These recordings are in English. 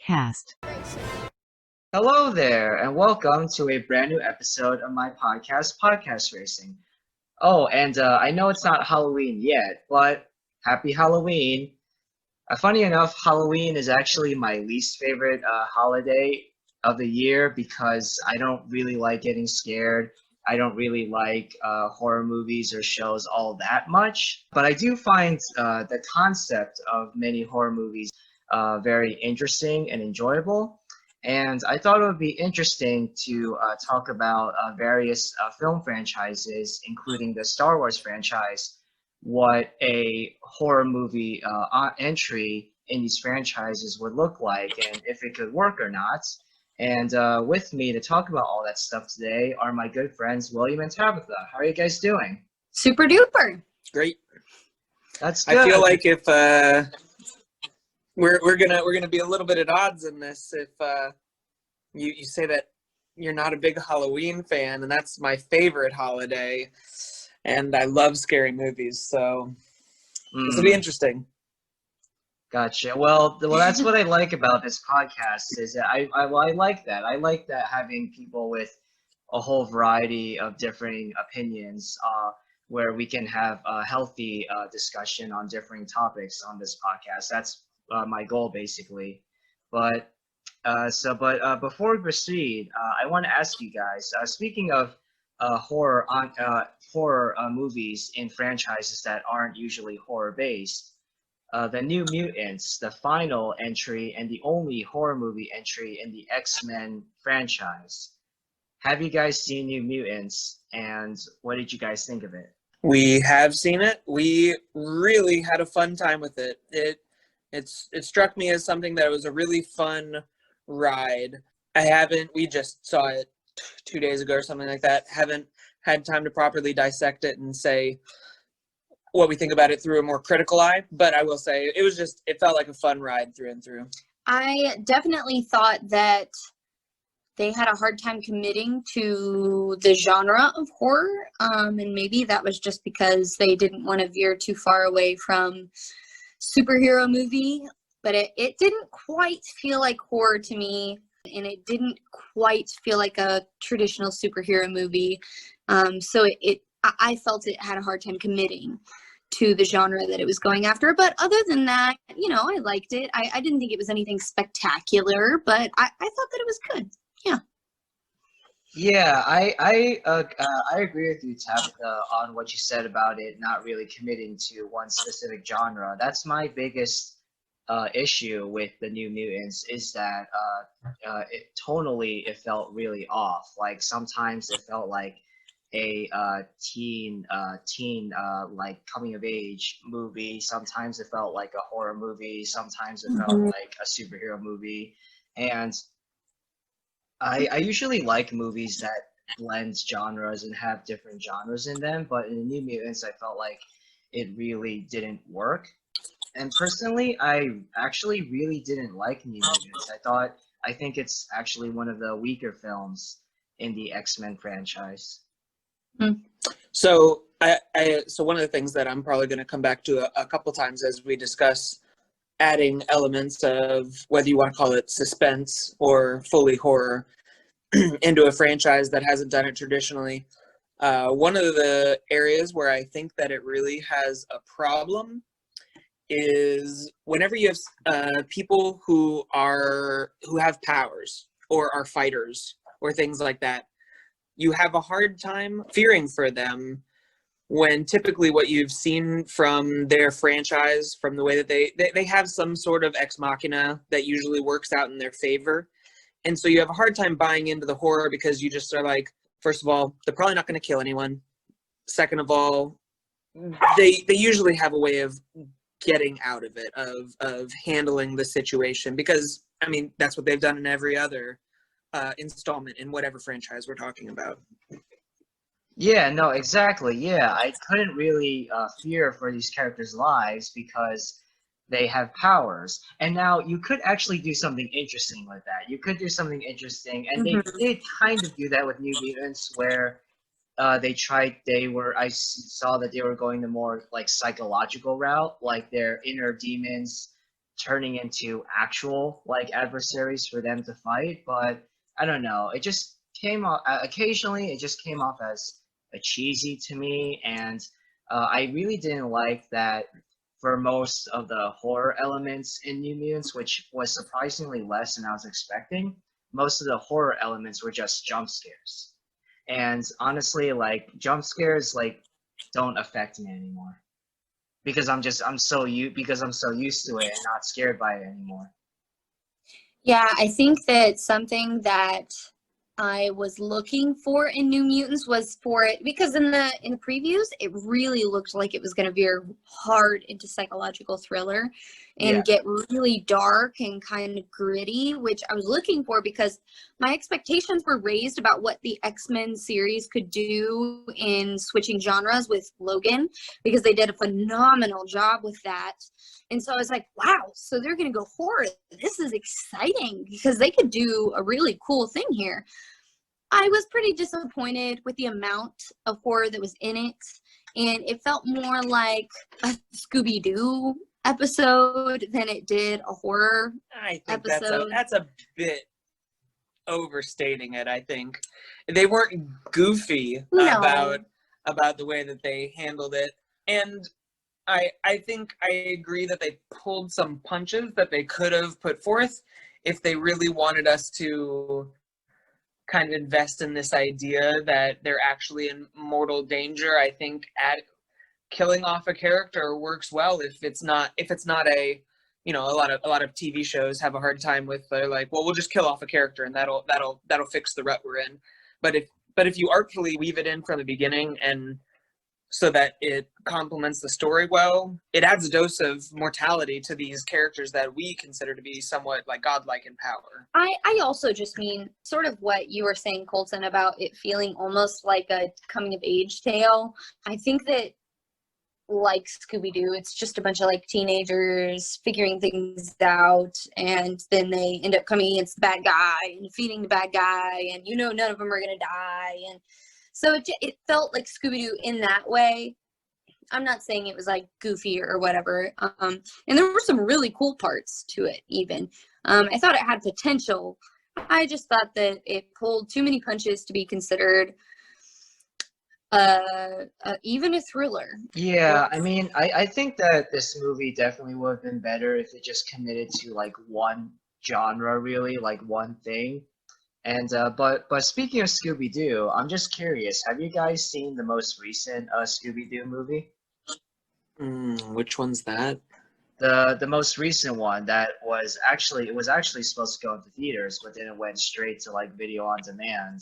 podcast. Hello there, and welcome to a brand new episode of my podcast, Podcast Racing. Oh, and I know it's not Halloween yet, but happy Halloween. Funny enough, Halloween is actually my least favorite holiday of the year because I don't really like getting scared. I don't really like horror movies or shows all that much, but I do find the concept of many horror movies very interesting and enjoyable. And I thought it would be interesting to talk about various film franchises, including the Star Wars franchise, what a horror movie entry in these franchises would look like and if it could work or not. And with me to talk about all that stuff today are my good friends William and Tabitha. How are you guys doing? Super duper. Great. That's good. I feel like if we're gonna be a little bit at odds in this if you say that you're not a big Halloween fan, and that's my favorite holiday, and I love scary movies, so this will be interesting. Gotcha. Well, that's what I like about this podcast is that I like that. I like that having people with a whole variety of differing opinions, where we can have a healthy discussion on differing topics on this podcast. That's my goal, basically. But before we proceed, I want to ask you guys. Speaking of horror movies in franchises that aren't usually horror based. The New Mutants, the final entry and the only horror movie entry in the X-Men franchise. Have you guys seen New Mutants, and what did you guys think of it? We have seen it. We really had a fun time with it. It struck me as something that was a really fun ride. We just saw it 2 days ago or something like that. Haven't had time to properly dissect it and say what we think about it through a more critical eye, but I will say it felt like a fun ride through and through. I definitely thought that they had a hard time committing to the genre of horror, and maybe that was just because they didn't want to veer too far away from superhero movie, but it didn't quite feel like horror to me, and it didn't quite feel like a traditional superhero movie, so I felt it had a hard time committing to the genre that it was going after. But other than that, I liked it. I didn't think it was anything spectacular, but I thought that it was good. Yeah. Yeah, I agree with you, Tabitha, on what you said about it not really committing to one specific genre. That's my biggest issue with the New Mutants is that it felt really off. Like sometimes it felt like a teen like coming of age movie. Sometimes it felt like a horror movie. Sometimes it felt like a superhero movie. And I usually like movies that blend genres and have different genres in them. But in New Mutants, I felt like it really didn't work. And personally, I actually really didn't like New Mutants. I think it's actually one of the weaker films in the X-Men franchise. So so one of the things that I'm probably going to come back to a couple times as we discuss adding elements of whether you want to call it suspense or fully horror into a franchise that hasn't done it traditionally. One of the areas where I think that it really has a problem is whenever you have people who have powers or are fighters or things like that. You have a hard time fearing for them when typically what you've seen from their franchise, from the way that they have some sort of ex machina that usually works out in their favor. And so you have a hard time buying into the horror because you just are like, first of all, they're probably not going to kill anyone. Second of all, they usually have a way of getting out of it, of handling the situation, because, I mean, that's what they've done in every other installment in whatever franchise we're talking about. Yeah, no, exactly. Yeah, I couldn't really fear for these characters' lives because they have powers. And now you could actually do something interesting with that. You could do something interesting, and they did kind of do that with New Mutants, where I saw that they were going the more like psychological route, like their inner demons turning into actual like adversaries for them to fight. But I don't know. It just came off occasionally. It just came off as a cheesy to me, and I really didn't like that for most of the horror elements in New Mutants, which was surprisingly less than I was expecting. Most of the horror elements were just jump scares. And honestly, like jump scares like don't affect me anymore because I'm so used to it and not scared by it anymore. Yeah, I think that something that I was looking for in New Mutants was for it because in the previews it really looked like it was going to veer hard into psychological thriller Yeah. and get really dark and kind of gritty, which I was looking for because my expectations were raised about what the X-Men series could do in switching genres with Logan because they did a phenomenal job with that. And so I was like, wow, so they're going to go horror. This is exciting because they could do a really cool thing here. I was pretty disappointed with the amount of horror that was in it. And it felt more like a Scooby-Doo episode than it did a horror I think episode. that's a bit overstating it. I think they weren't goofy No. about the way that they handled it, and I think I agree that they pulled some punches that they could have put forth if they really wanted us to kind of invest in this idea that they're actually in mortal danger. I think killing off a character works well if it's not a, you know, a lot of TV shows have a hard time with, they're like, well, we'll just kill off a character and that'll fix the rut we're in. But if you artfully weave it in from the beginning and so that it complements the story well, it adds a dose of mortality to these characters that we consider to be somewhat like godlike in power. I also just mean sort of what you were saying, Colton, about it feeling almost like a coming of age tale. I think that like Scooby-Doo, it's just a bunch of like teenagers figuring things out, and then they end up coming against the bad guy and defeating the bad guy, and you know none of them are gonna die, and so it felt like Scooby-Doo in that way. I'm not saying it was like goofy or whatever, and there were some really cool parts to it even. I thought it had potential. I just thought that it pulled too many punches to be considered even a thriller. Yeah, I mean, I think that this movie definitely would have been better if it just committed to like one genre, really, like one thing. And but speaking of Scooby-Doo, I'm just curious, have you guys seen the most recent Scooby-Doo movie? Which one's that? The most recent one that was actually it was actually supposed to go into theaters, but then it went straight to like video on demand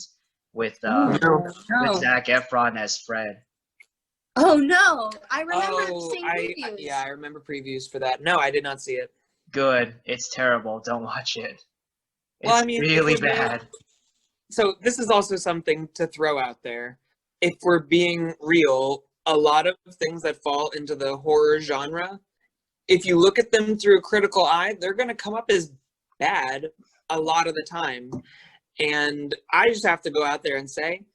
with Oh, with no. Zac Efron as Fred. Oh no, I remember Oh, seeing previews. yeah, I remember previews for that. No, I did not see it. Good. It's terrible. Don't watch it. Well, It's I mean, if really we're being, bad. so this is also something to throw out there. If we're being real, a lot of things that fall into the horror genre, if you look at them through a critical eye, they're going to come up as bad a lot of the time. And I just have to go out there and say,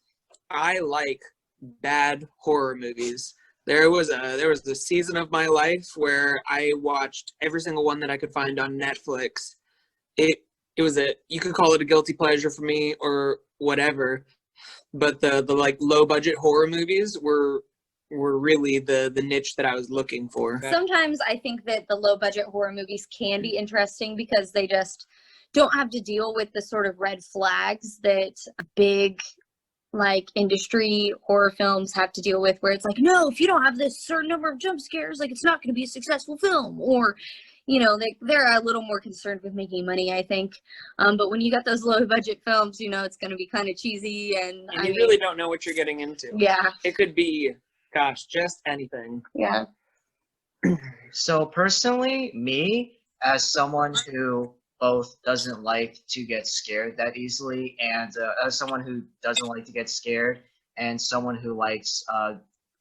I like bad horror movies. There was a season of my life where I watched every single one that I could find on Netflix. It was you could call it a guilty pleasure for me or whatever, but the like low budget horror movies were really the niche that I was looking for. Sometimes I think that the low budget horror movies can be interesting because they just don't have to deal with the sort of red flags that big like industry horror films have to deal with, where it's like, no, if you don't have this certain number of jump scares, like it's not going to be a successful film, or you know, they're a little more concerned with making money, I think. But when you got those low budget films, you know, it's going to be kind of cheesy, and you really don't know what you're getting into. Yeah, it could be, gosh, just anything. Yeah. So personally, me, as someone who both doesn't like to get scared that easily, and as someone who doesn't like to get scared, and someone who likes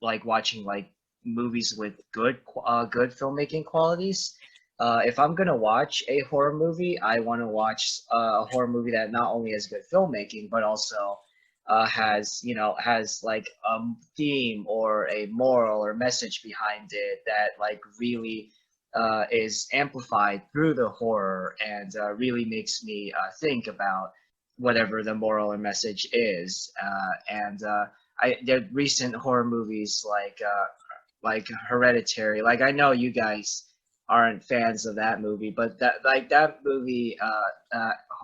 like watching like movies with good filmmaking qualities, if I'm gonna watch a horror movie, I want to watch a horror movie that not only has good filmmaking, but also has like theme or a moral or message behind it that like really is amplified through the horror and really makes me think about whatever the moral or message is. The recent horror movies like Hereditary. Like I know you guys aren't fans of that movie, but that movie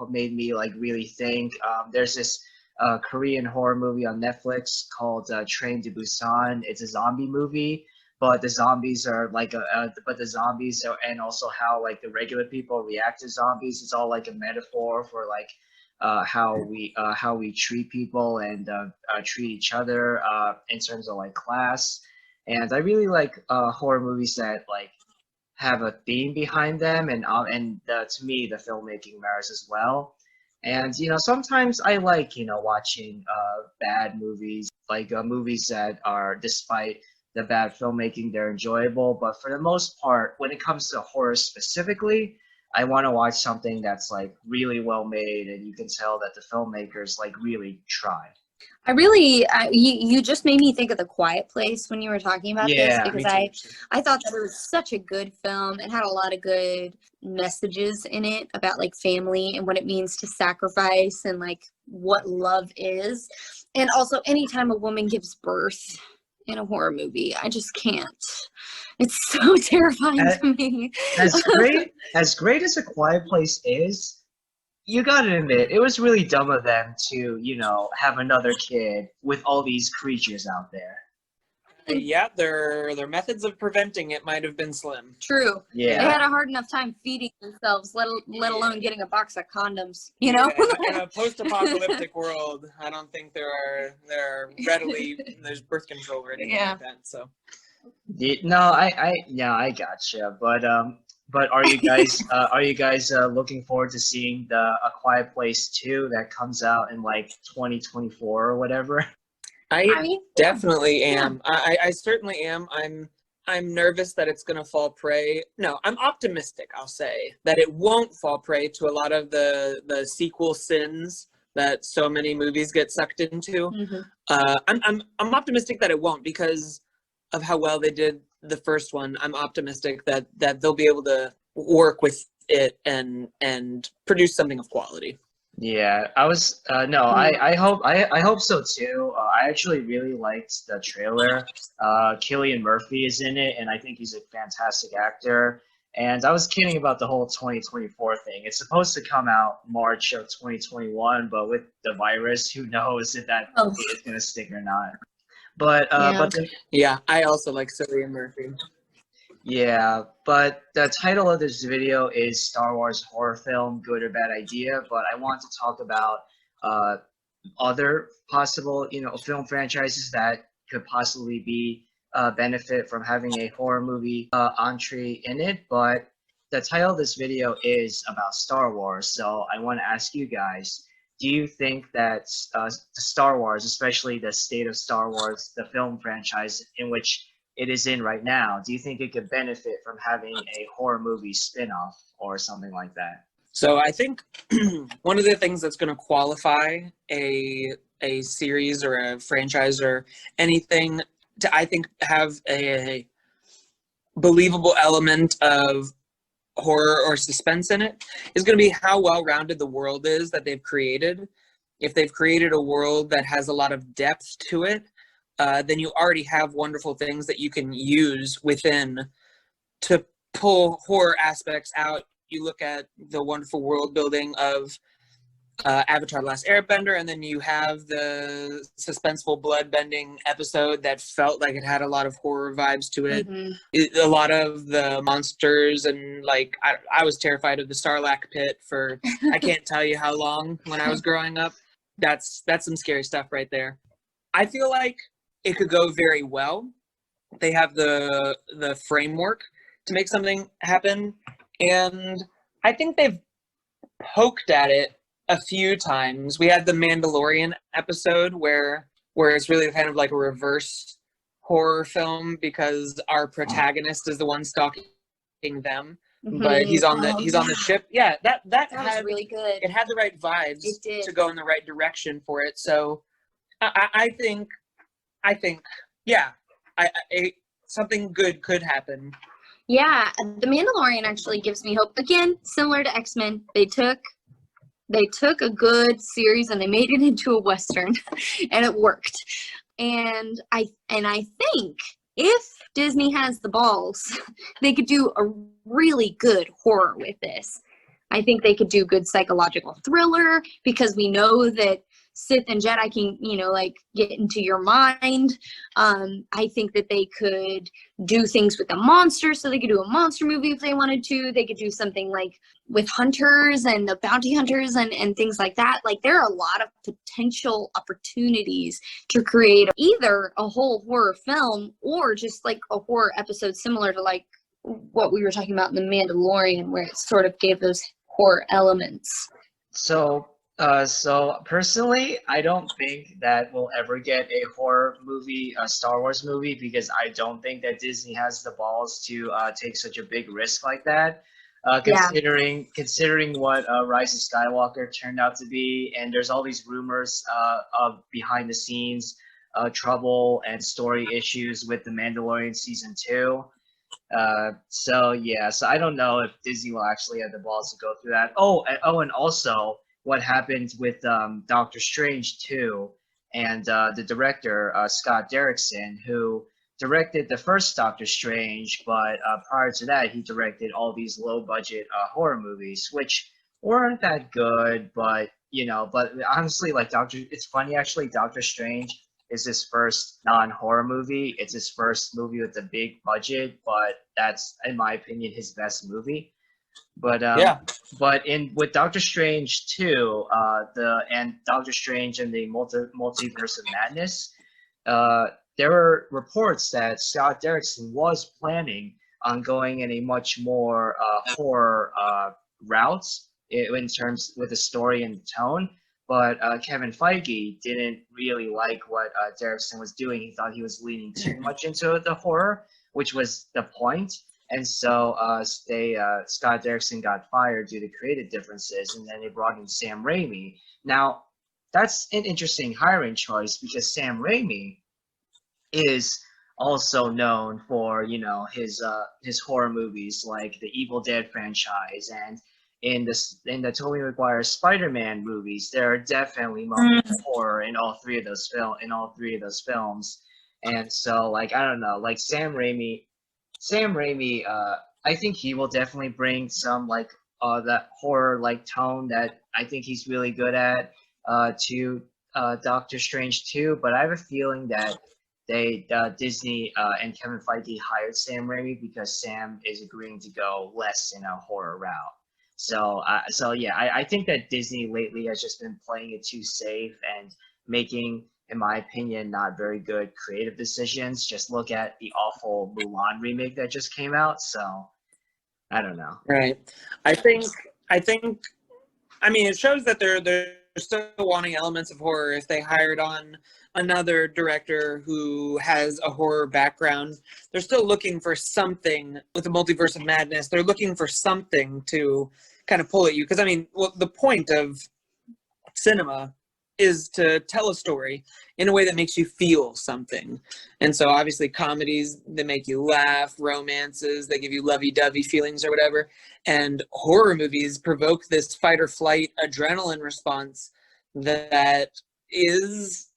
made me like really think. There's this Korean horror movie on Netflix called Train to Busan. It's a zombie movie, but the zombies are like but the zombies are, and also how like the regular people react to zombies. It's all like a metaphor for like how we treat people and treat each other in terms of like class. And I really like horror movies that like have a theme behind them, and to me the filmmaking matters as well. And sometimes I like watching bad movies, like movies that are, despite the bad filmmaking, they're enjoyable. But for the most part, when it comes to horror specifically, I want to watch something that's like really well made, and you can tell that the filmmakers like really tried. You just made me think of The Quiet Place when you were talking about this, Yeah, because me too. I thought that it was such a good film. It had a lot of good messages in it about like family and what it means to sacrifice and like what love is. And also anytime a woman gives birth in a horror movie, I just can't. It's so terrifying A- to me. as great as A Quiet Place is, you gotta admit, it was really dumb of them to, have another kid with all these creatures out there. Yeah, their methods of preventing it might have been slim. True. They Yeah. had a hard enough time feeding themselves, let alone getting a box of condoms, you know? In a post-apocalyptic world, I don't think there's birth control or anything like that. So No, I gotcha. But are you guys looking forward to seeing the A Quiet Place 2 that comes out in like 2024 or whatever? I mean, definitely am. I certainly am. I'm nervous that it's going to fall prey. No, I'm optimistic, I'll say, that it won't fall prey to a lot of the sequel sins that so many movies get sucked into. I'm optimistic that it won't, because of how well they did the first one. I'm optimistic that they'll be able to work with it and produce something of quality. Yeah, I was no, I hope so too. I actually really liked the trailer. Cillian Murphy is in it, and I think he's a fantastic actor. And I was kidding about the whole 2024 thing. It's supposed to come out March of 2021, but with the virus, who knows if that is gonna stick or not. But Yeah, I also like Cillian Murphy. yeah, but the title of this video is Star Wars horror film, good or bad idea. But I want to talk about uh, other possible, film franchises that could possibly be benefit from having a horror movie entree in it. But the title of this video is about Star Wars, so I want to ask you guys: do you think that Star Wars, especially the state of Star Wars, the film franchise in which it is in right now, do you think it could benefit from having a horror movie spin-off or something like that? So I think one of the things that's going to qualify a series or a franchise or anything to, I think, have a believable element of horror or suspense in it is going to be how well-rounded the world is that they've created. If they've created a world that has a lot of depth to it, then you already have wonderful things that you can use within to pull horror aspects out. You look at the wonderful world building of Avatar: The Last Airbender, and then you have the suspenseful blood-bending episode that felt like it had a lot of horror vibes to it. A lot of the monsters, and like I was terrified of the Sarlacc pit for I can't tell you how long when I was growing up. That's some scary stuff right there. I feel like it could go very well. They have the framework to make something happen, and I think they've poked at it a few times. We had the Mandalorian episode where it's really kind of like a reverse horror film, because our protagonist is the one stalking them, but he's on the ship. Yeah, that was really good. It had the right vibes to go in the right direction for it. So I think yeah, something good could happen Yeah, The Mandalorian actually gives me hope. Again, similar to X-Men, they took a good series and they made it into a Western and it worked. And I think if Disney has the balls, they could do a really good horror with this. I think they could do good psychological thriller because we know that Sith and Jedi can, like get into your mind. I think that they could do things with the monsters, so they could do a monster movie if they wanted to. They could do something like with hunters and the bounty hunters and things like that. Like there are a lot of potential opportunities to create either a whole horror film or just like a horror episode similar to like what we were talking about in The Mandalorian, where it sort of gave those horror elements. So, so personally, I don't think that we'll ever get a horror movie, a Star Wars movie, because I don't think that Disney has the balls to take such a big risk like that. Yeah. Considering what Rise of Skywalker turned out to be, and there's all these rumors of behind the scenes trouble and story issues with The Mandalorian season 2. So yeah, so I don't know if Disney will actually have the balls to go through that. And also what happened with Doctor Strange 2 and the director Scott Derrickson, who directed the first Doctor Strange, but prior to that he directed all these low budget horror movies, which weren't that good, but but honestly, like it's funny actually, Doctor Strange is his first non-horror movie. It's his first movie with a big budget, but that's, in my opinion, his best movie. But Yeah. but with Doctor Strange 2, Doctor Strange and the Multiverse of Madness, there were reports that Scott Derrickson was planning on going in a much more horror route in terms with the story and the tone. But Kevin Feige didn't really like what Derrickson was doing. He thought he was leaning too much into the horror, which was the point. And so Scott Derrickson got fired due to creative differences, and then they brought in Sam Raimi. Now, that's an interesting hiring choice because Sam Raimi is also known for his horror movies like the Evil Dead franchise, and in the Tobey Maguire Spider-Man movies, there are definitely moments of horror in all three of those films. And so like I don't know, like Sam Raimi, I think he will definitely bring some like that horror like tone that I think he's really good at to Doctor Strange 2. But I have a feeling that Disney and Kevin Feige hired Sam Raimi because Sam is agreeing to go less in a horror route. So yeah, I think that Disney lately has just been playing it too safe and making, in my opinion, not very good creative decisions. Just look at the awful Mulan remake that just came out. So I don't know. Right. I think. I mean, it shows that they're still wanting elements of horror. If they hired on another director who has a horror background, they're still looking for something with the Multiverse of Madness. They're looking for something to kind of pull at you. Because, I mean, the point of cinema is to tell a story in a way that makes you feel something. And so obviously comedies that make you laugh, romances, they give you lovey-dovey feelings or whatever. And horror movies provoke this fight or flight adrenaline response that is,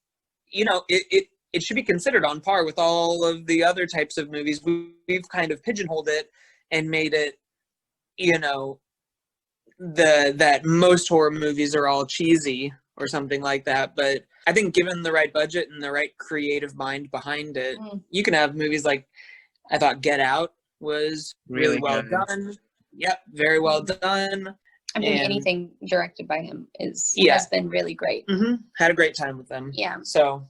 it should be considered on par with all of the other types of movies. We've kind of pigeonholed it and made it, that most horror movies are all cheesy or something like that. But I think given the right budget and the right creative mind behind it, you can have movies like, I thought Get Out was really well done. Yep, very well done. I mean, anything directed by him has been really great. Had a great time with them. Yeah. So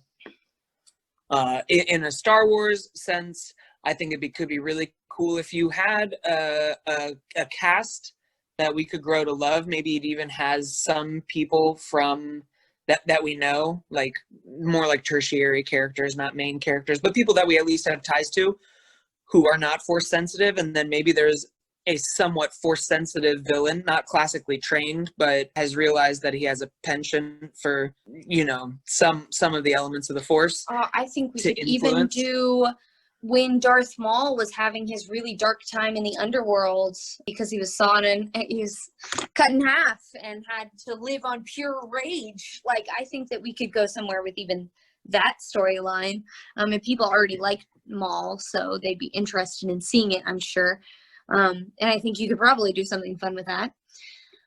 in a Star Wars sense, I think it could be really cool if you had a cast that we could grow to love. Maybe it even has some people from that we know, like more like tertiary characters, not main characters, but people that we at least have ties to who are not force sensitive. And then maybe there's a somewhat force sensitive villain, not classically trained, but has realized that he has a penchant for, some of the elements of the force. I think we could even do when Darth Maul was having his really dark time in the underworld because he was sawn and he was cut in half and had to live on pure rage. Like, I think that we could go somewhere with even that storyline. And people already like Maul, so they'd be interested in seeing it, I'm sure. And I think you could probably do something fun with that.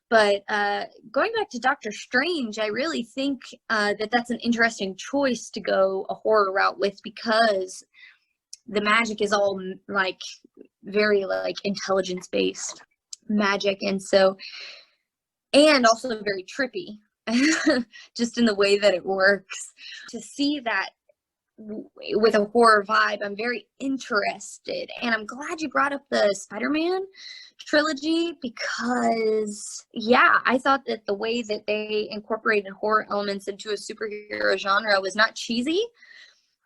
But going back to Doctor Strange, I really think that that's an interesting choice to go a horror route with, because the magic is all like very like intelligence based magic, and also very trippy just in the way that it works. To see that with a horror vibe, I'm very interested, and I'm glad you brought up the Spider-Man trilogy, because I thought that the way that they incorporated horror elements into a superhero genre was not cheesy.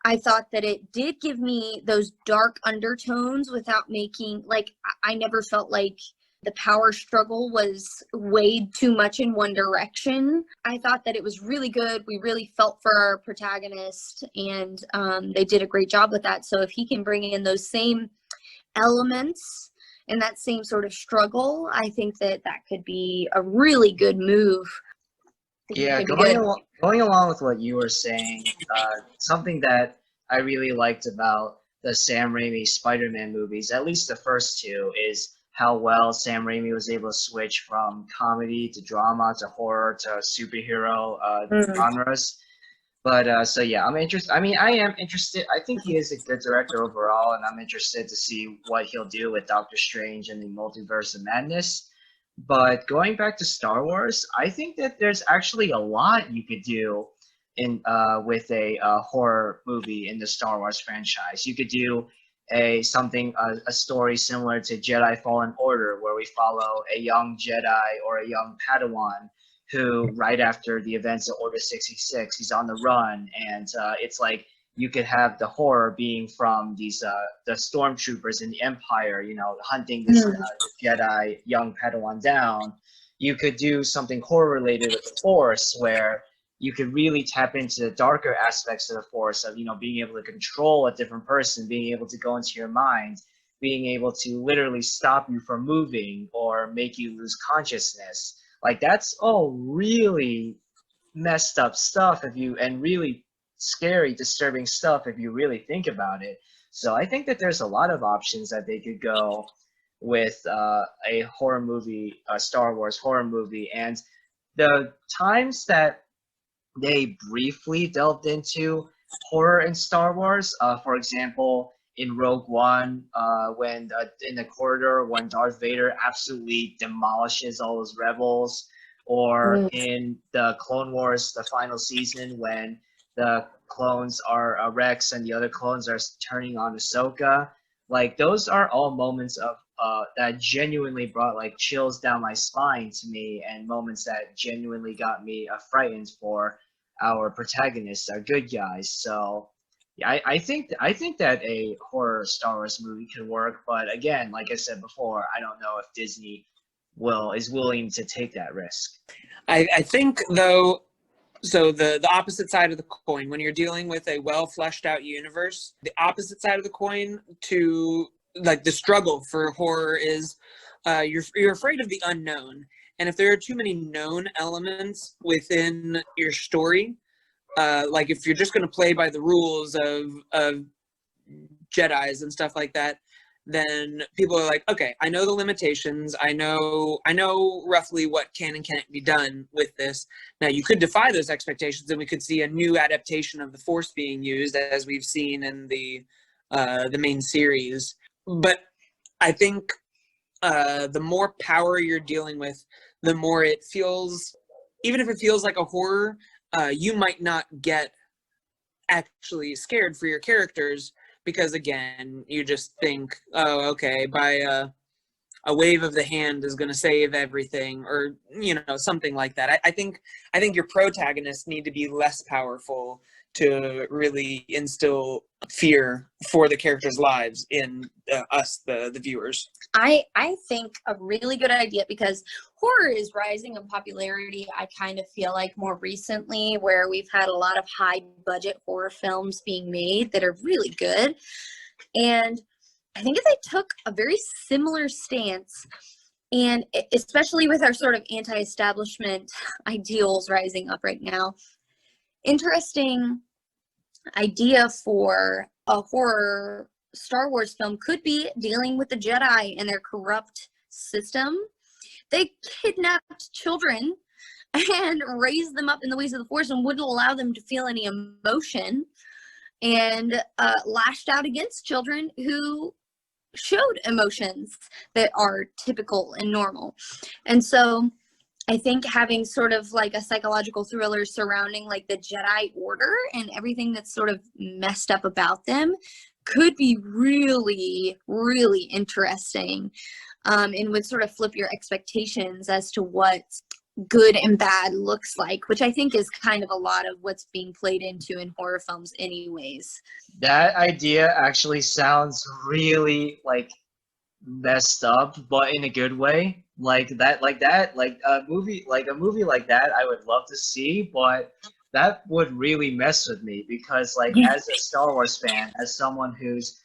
I thought that it did give me those dark undertones without making, like, I never felt like the power struggle was weighed too much in one direction. I thought that it was really good. We really felt for our protagonist, and they did a great job with that. So if he can bring in those same elements and that same sort of struggle, I think that that could be a really good move. Yeah, going along with what you were saying, something that I really liked about the Sam Raimi Spider-Man movies, at least the first two, is how well Sam Raimi was able to switch from comedy to drama to horror to superhero genres. But so yeah, I'm interested. I mean, I am interested. I think he is a good director overall, and I'm interested to see what he'll do with Doctor Strange and the Multiverse of Madness. But going back to Star Wars, I think that there's actually a lot you could do in with a horror movie in the Star Wars franchise. You could do a story similar to Jedi Fallen Order, where we follow a young Jedi or a young Padawan who, right after the events of Order 66, he's on the run, and it's like you could have the horror being from these the stormtroopers in the Empire, you know, hunting this Jedi young Padawan down. You could do something horror related with the Force, where you could really tap into the darker aspects of the Force, of, you know, being able to control a different person, being able to go into your mind, being able to literally stop you from moving or make you lose consciousness. Like, that's all really messed up stuff and really scary, disturbing stuff if you really think about it. So I think that there's a lot of options that they could go with a horror movie, a Star Wars horror movie. And the times that they briefly delved into horror in Star Wars, for example, in Rogue One, when in the corridor when Darth Vader absolutely demolishes all those rebels, or in the Clone Wars, the final season, when the clones are Rex and the other clones are turning on Ahsoka. Like, those are all moments of that genuinely brought like chills down my spine to me, and moments that genuinely got me frightened for our protagonists, our good guys. So yeah, I think that a horror Star Wars movie could work, but again, like I said before, I don't know if Disney is willing to take that risk. I think, though, so the opposite side of the coin, when you're dealing with a well fleshed out universe, the opposite side of the coin to like the struggle for horror is you're afraid of the unknown. And if there are too many known elements within your story, like if you're just going to play by the rules of Jedis and stuff like that, then people are like, okay, I know the limitations. I know roughly what can and can't be done with this. Now, you could defy those expectations, and we could see a new adaptation of the Force being used, as we've seen in the main series. But I think the more power you're dealing with, the more it feels, even if it feels like a horror, you might not get actually scared for your characters, because again, you just think, oh, okay, by a wave of the hand is going to save everything, or something like that. I think your protagonists need to be less powerful to really instill fear for the characters' lives in us, the viewers. I think a really good idea, because horror is rising in popularity, I kind of feel like, more recently, where we've had a lot of high budget horror films being made that are really good. And I think if they took a very similar stance, and especially with our sort of anti-establishment ideals rising up right now, interesting idea for a horror Star Wars film could be dealing with the Jedi and their corrupt system. They kidnapped children and raised them up in the ways of the Force and wouldn't allow them to feel any emotion, and lashed out against children who showed emotions that are typical and normal. And so I think having sort of like a psychological thriller surrounding like the Jedi Order and everything that's sort of messed up about them could be really, really interesting, and would sort of flip your expectations as to what good and bad looks like, which I think is kind of a lot of what's being played into in horror films anyways. That idea actually sounds really like messed up, but in a good way. Like a movie like that I would love to see, but that would really mess with me because like as a Star Wars fan, as someone who's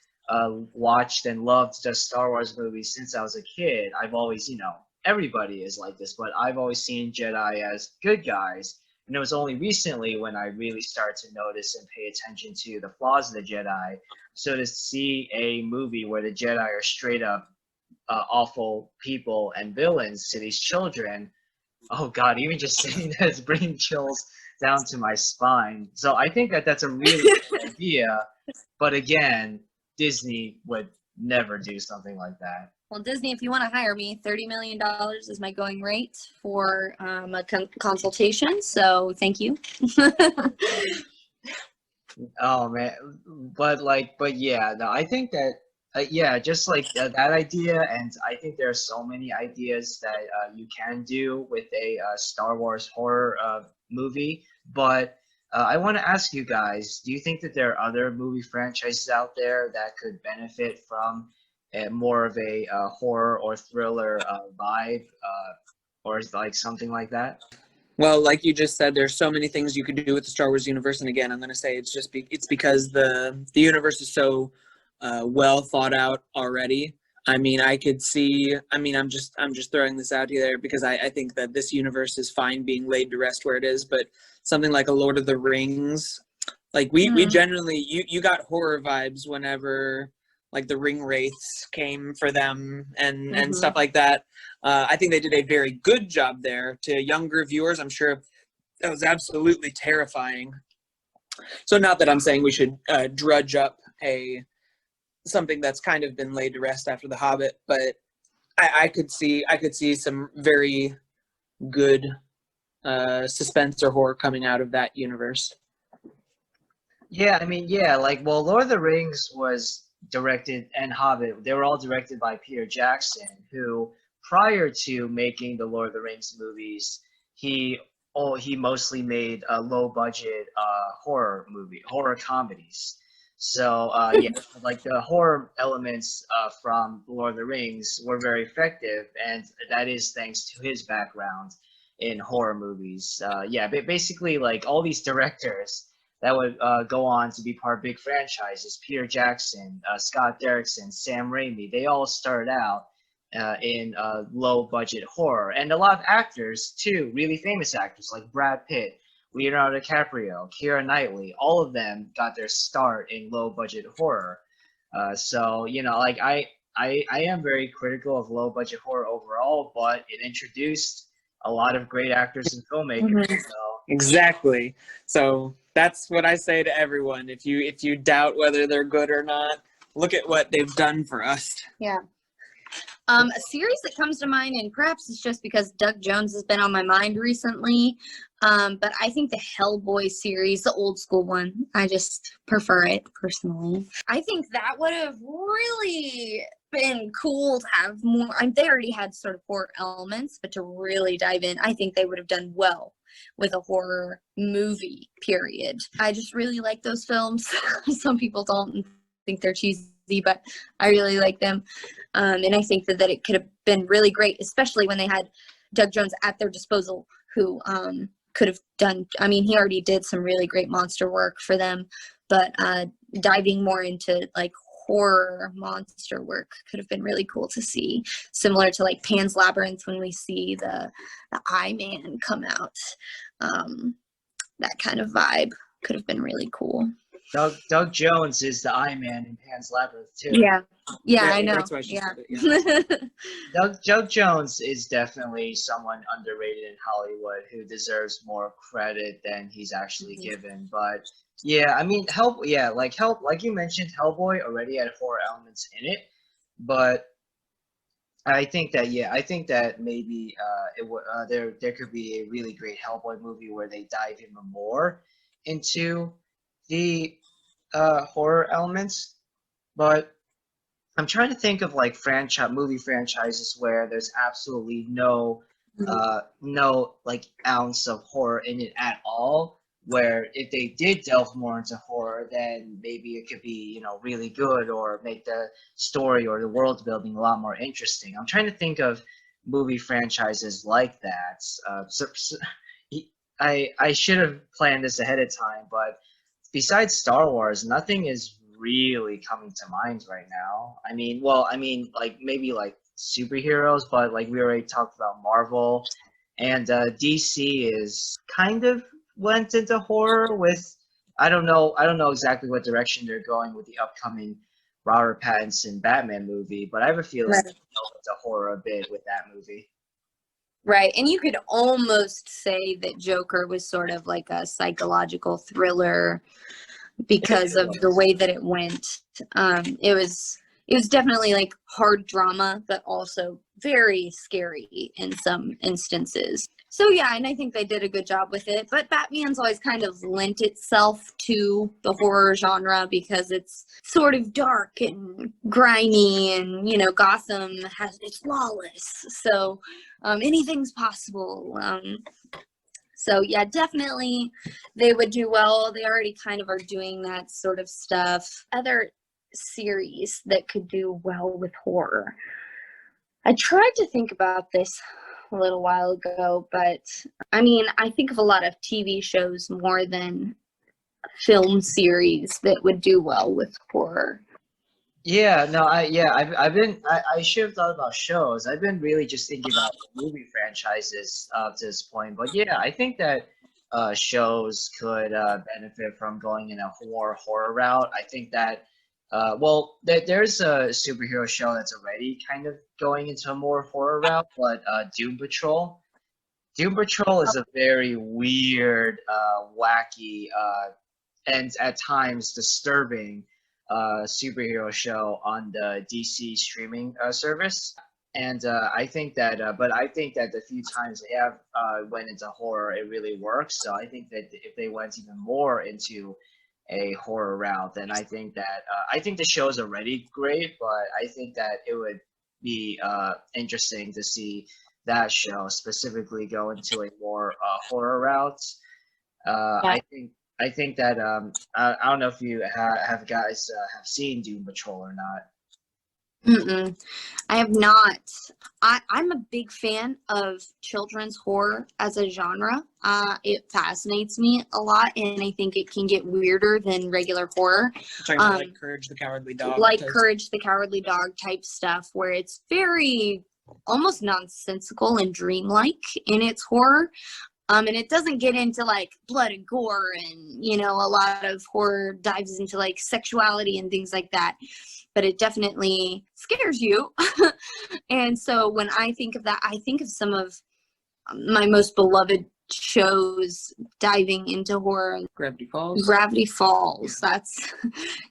watched and loved the Star Wars movies since I was a kid, I've always, everybody is like this, but I've always seen Jedi as good guys. And it was only recently when I really started to notice and pay attention to the flaws of the Jedi. So to see a movie where the Jedi are straight up awful people and villains to these children, oh God, even just saying that is bringing chills down to my spine. So I think that that's a really good idea. But again, Disney would never do something like that. Well, Disney, if you want to hire me, $30 million is my going rate for a consultation. So thank you. Oh man, but yeah, no, I think that yeah, just like that idea, and I think there are so many ideas that you can do with a Star Wars horror movie. But I want to ask you guys, do you think that there are other movie franchises out there that could benefit from more of a horror or thriller vibe, or like something like that? Well, like you just said, there's so many things you could do with the Star Wars universe, and again, I'm going to say it's because the universe is so well thought out already. I mean, I could see. I mean, I'm just throwing this out here because I think that this universe is fine being laid to rest where it is, but something like a Lord of the Rings, like we generally you got horror vibes whenever like the ring wraiths came for them and stuff like that. I think they did a very good job there. To younger viewers, I'm sure that was absolutely terrifying. So not that I'm saying we should drudge up something that's kind of been laid to rest after The Hobbit, but I could see some very good suspense or horror coming out of that universe. Yeah, I mean, yeah, like, well, Lord of the Rings was directed, and Hobbit, they were all directed by Peter Jackson, who, prior to making the Lord of the Rings movies, he mostly made low-budget horror comedies. So, yeah, like the horror elements from Lord of the Rings were very effective, and that is thanks to his background in horror movies. Yeah, basically, like, all these directors that would go on to be part of big franchises, Peter Jackson, Scott Derrickson, Sam Raimi, they all started out in low-budget horror. And a lot of actors, too, really famous actors like Brad Pitt, Leonardo DiCaprio, Keira Knightley, all of them got their start in low-budget horror. So, like I am very critical of low-budget horror overall, but it introduced a lot of great actors and filmmakers. So. Exactly. So that's what I say to everyone. If you doubt whether they're good or not, look at what they've done for us. Yeah. A series that comes to mind, and perhaps it's just because Doug Jones has been on my mind recently, but I think the Hellboy series, the old school one, I just prefer it personally. I think that would have really been cool to have more. They already had sort of horror elements, but to really dive in, I think they would have done well with a horror movie, period. I just really like those films. Some people don't think they're cheesy, but I really like them. And I think that it could have been really great, especially when they had Doug Jones at their disposal, who could have done, I mean, he already did some really great monster work for them, but diving more into like horror monster work could have been really cool to see, similar to like Pan's Labyrinth when we see the Eye Man come out. That kind of vibe could have been really cool. Doug Jones is the Eye Man in Pan's Labyrinth too. Yeah, I know. That's why she said it, yeah. Doug Jones is definitely someone underrated in Hollywood who deserves more credit than he's actually given. But yeah, I mean, like you mentioned, Hellboy already had horror elements in it, but I think that maybe there could be a really great Hellboy movie where they dive even more into the horror elements. But I'm trying to think of like movie franchises where there's absolutely no like ounce of horror in it at all. Where if they did delve more into horror, then maybe it could be, you know, really good or make the story or the world building a lot more interesting. I'm trying to think of movie franchises like that. I should have planned this ahead of time, but besides Star Wars, nothing is really coming to mind right now. I mean, like maybe like superheroes, but like we already talked about Marvel, and DC is kind of went into horror with I don't know exactly what direction they're going with the upcoming Robert Pattinson Batman movie, but I have a feeling Right. they'll go into horror a bit with that movie. Right. And you could almost say that Joker was sort of like a psychological thriller because of the way that it went. It was definitely like hard drama, but also very scary in some instances. So yeah, and I think they did a good job with it. But Batman's always kind of lent itself to the horror genre because it's sort of dark and grimy, and you know, Gotham it's lawless, so anything's possible. So yeah, definitely they would do well. They already kind of are doing that sort of stuff. Other series that could do well with horror. I tried to think about this a little while ago, but I mean, I think of a lot of TV shows more than film series that would do well with horror. Yeah, no, I should have thought about shows. I've been really just thinking about movie franchises to this point. But yeah, I think that shows could benefit from going in a more horror route. I think that there's a superhero show that's already kind of going into a more horror route, but Doom Patrol. Doom Patrol is a very weird, wacky, and at times disturbing superhero show on the DC streaming service. And I think that the few times they have went into horror, it really works. So I think that if they went even more into a horror route, then I think the show is already great, but I think that it would be interesting to see that show specifically go into a more horror route. Yeah. I think that I don't know if you have guys have seen Doom Patrol or not. Mm-mm. I have not. I'm a big fan of children's horror as a genre. It fascinates me a lot, and I think it can get weirder than regular horror. Talking about like Courage the Cowardly Dog. Like type. Courage the Cowardly Dog type stuff, where it's very almost nonsensical and dreamlike in its horror. And it doesn't get into like blood and gore, and you know, a lot of horror dives into like sexuality and things like that, but it definitely scares you. And so when I think of that, I think of some of my most beloved shows diving into horror. Gravity Falls. Gravity Falls. That's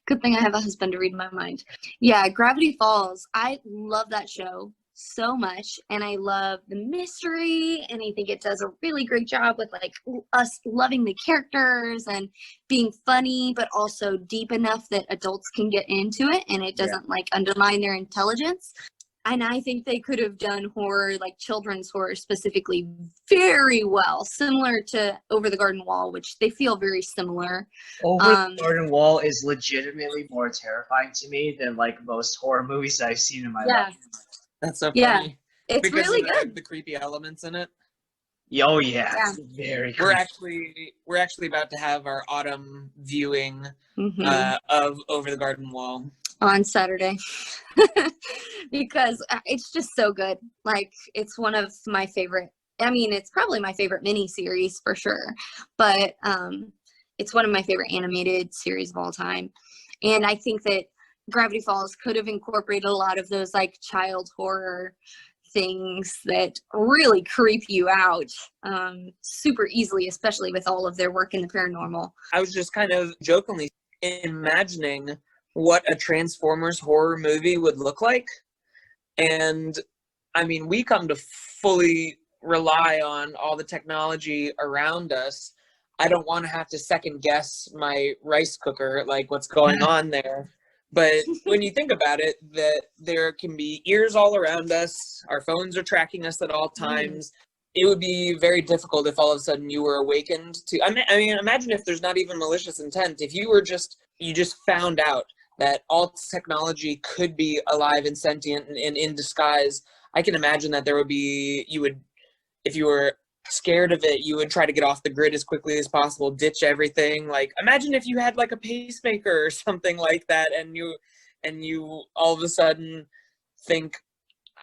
good thing I have a husband to read my mind. Yeah, Gravity Falls. I love that show so much, and I love the mystery, and I think it does a really great job with like us loving the characters and being funny, but also deep enough that adults can get into it and it doesn't like undermine their intelligence. And I think they could have done horror, like children's horror specifically, very well, similar to Over the Garden Wall, which they feel very similar. Over the Garden Wall is legitimately more terrifying to me than like most horror movies I've seen in my life. That's so funny. Yeah, it's because really of good. The creepy elements in it. Oh yeah, it's very creepy. We're actually about to have our autumn viewing Mm-hmm. of Over the Garden Wall. on Saturday because it's just so good. Like, it's one of my favorite. I mean, it's probably my favorite mini series for sure, but it's one of my favorite animated series of all time. And I think that Gravity Falls could have incorporated a lot of those like child horror things that really creep you out super easily, especially with all of their work in the paranormal. I was just kind of jokingly imagining what a Transformers horror movie would look like. And I mean, we come to fully rely on all the technology around us. I don't want to have to second guess my rice cooker, like what's going on there. But when you think about it, that there can be ears all around us, our phones are tracking us at all times. It would be very difficult if all of a sudden you were awakened to, I mean, imagine if there's not even malicious intent. If you just found out that all technology could be alive and sentient and in disguise, I can imagine that there would be, if you were scared of it, you would try to get off the grid as quickly as possible, ditch everything. Like, imagine if you had like a pacemaker or something like that, and you all of a sudden think,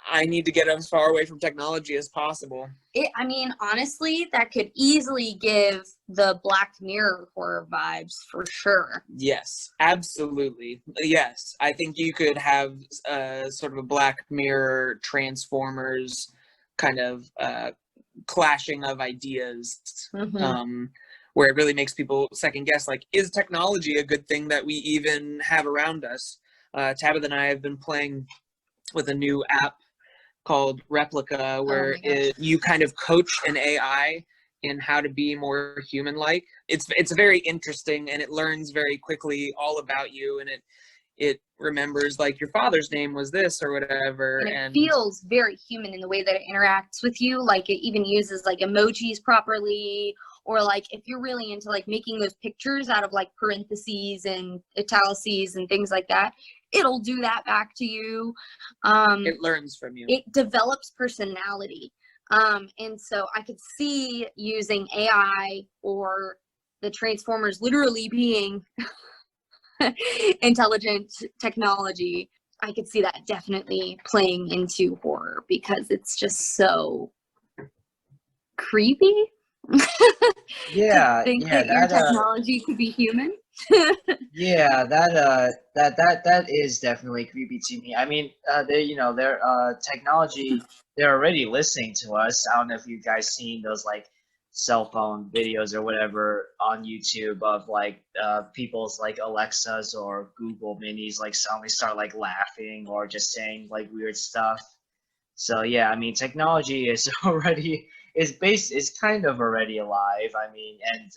I need to get as far away from technology as possible. I mean, honestly, that could easily give the Black Mirror horror vibes for sure. Yes, absolutely. Yes, I think you could have sort of a Black Mirror Transformers kind of clashing of ideas, where it really makes people second guess, like, is technology a good thing that we even have around us? Tabitha and I have been playing with a new app called Replica, where you kind of coach an AI in how to be more human-like. It's very interesting, and it learns very quickly all about you, and it remembers, like, your father's name was this or whatever. And it feels very human in the way that it interacts with you. Like, it even uses like emojis properly, or like if you're really into like making those pictures out of like parentheses and italices and things like that, it'll do that back to you. It learns from you. It develops personality. And so I could see using AI or the Transformers literally being intelligent technology. I could see that definitely playing into horror because it's just so creepy. Yeah, to think yeah, that your that technology could be human. yeah, that is definitely creepy to me. I mean, their technology, they're already listening to us. I don't know if you guys seen those like cell phone videos or whatever on YouTube of like people's like Alexas or Google Minis like suddenly start like laughing or just saying like weird stuff. So yeah, I mean, technology is already is kind of already alive. I mean, and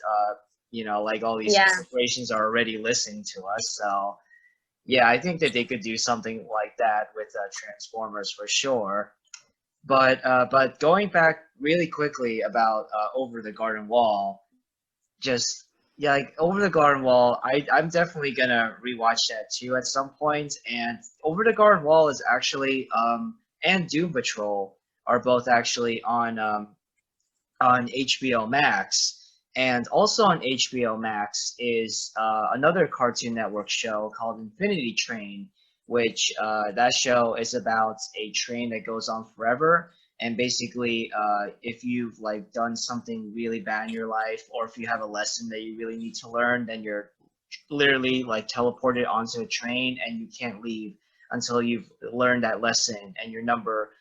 like all these corporations are already listening to us. So yeah, I think that they could do something like that with Transformers for sure. But going back really quickly about Over the Garden Wall, just yeah, like Over the Garden Wall, I'm definitely gonna rewatch that too at some point. And Over the Garden Wall is actually and Doom Patrol are both actually on HBO Max. And also on HBO Max is another Cartoon Network show called Infinity Train, which that show is about a train that goes on forever. And basically, if you've like done something really bad in your life, or if you have a lesson that you really need to learn, then you're literally like teleported onto a train and you can't leave until you've learned that lesson and your number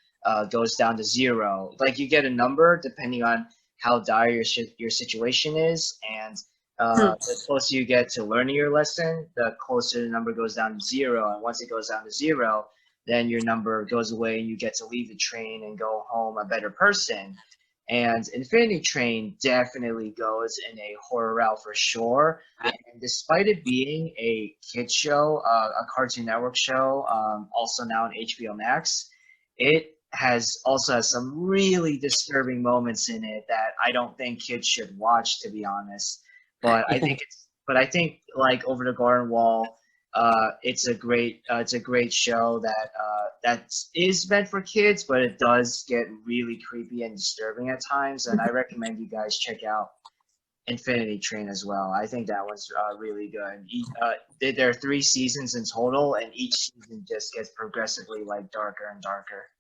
goes down to 0. Like you get a number depending on how dire your situation is, and the closer you get to learning your lesson, the closer the number goes down to 0. And once it goes down to 0, then your number goes away and you get to leave the train and go home a better person. And Infinity Train definitely goes in a horror route for sure. And despite it being a kid show, a Cartoon Network show, also now on HBO Max, it also has some really disturbing moments in it that I don't think kids should watch, to be honest. But I think like Over the Garden Wall, it's a great show that is meant for kids, but it does get really creepy and disturbing at times. And I recommend you guys check out Infinity Train as well. I think that was really good. There are 3 seasons in total, and each season just gets progressively like darker and darker.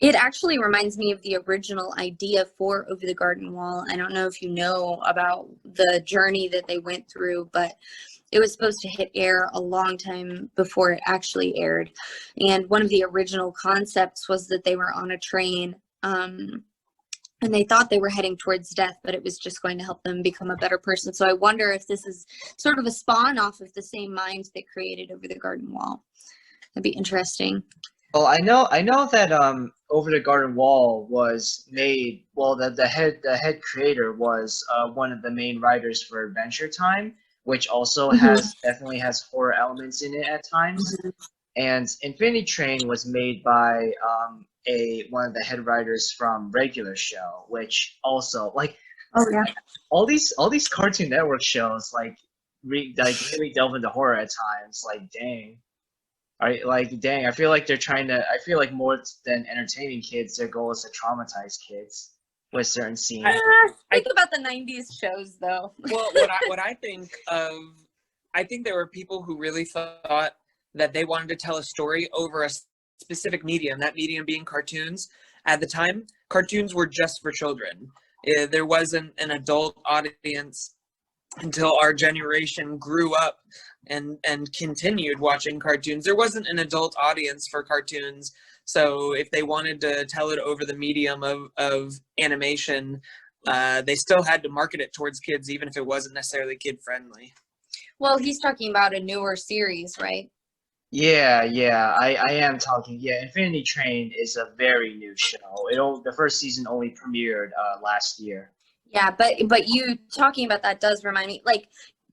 It actually reminds me of the original idea for Over the Garden Wall. I don't know if you know about the journey that they went through, but it was supposed to hit air a long time before it actually aired. And one of the original concepts was that they were on a train, and they thought they were heading towards death, but it was just going to help them become a better person. So I wonder if this is sort of a spawn off of the same minds that created Over the Garden Wall. That'd be interesting. Well, I know that Over the Garden Wall was made. Well, the head creator was one of the main writers for Adventure Time, which also definitely has horror elements in it at times. And Infinity Train was made by one of the head writers from Regular Show, which also like Oh yeah. all these Cartoon Network shows like really delve into horror at times. Like dang. Dang, I feel like I feel like more than entertaining kids, their goal is to traumatize kids with certain scenes. Think about the 90s shows, though. Well, what I think of, I think there were people who really thought that they wanted to tell a story over a specific medium, that medium being cartoons. At the time, cartoons were just for children. There wasn't an adult audience until our generation grew up and continued watching cartoons. There wasn't an adult audience for cartoons, so if they wanted to tell it over the medium of animation, they still had to market it towards kids, even if it wasn't necessarily kid friendly. Well, he's talking about a newer series, right? Yeah, I am talking. Yeah, Infinity Train is a very new show. The first season only premiered last year. Yeah, but you talking about that does remind me, like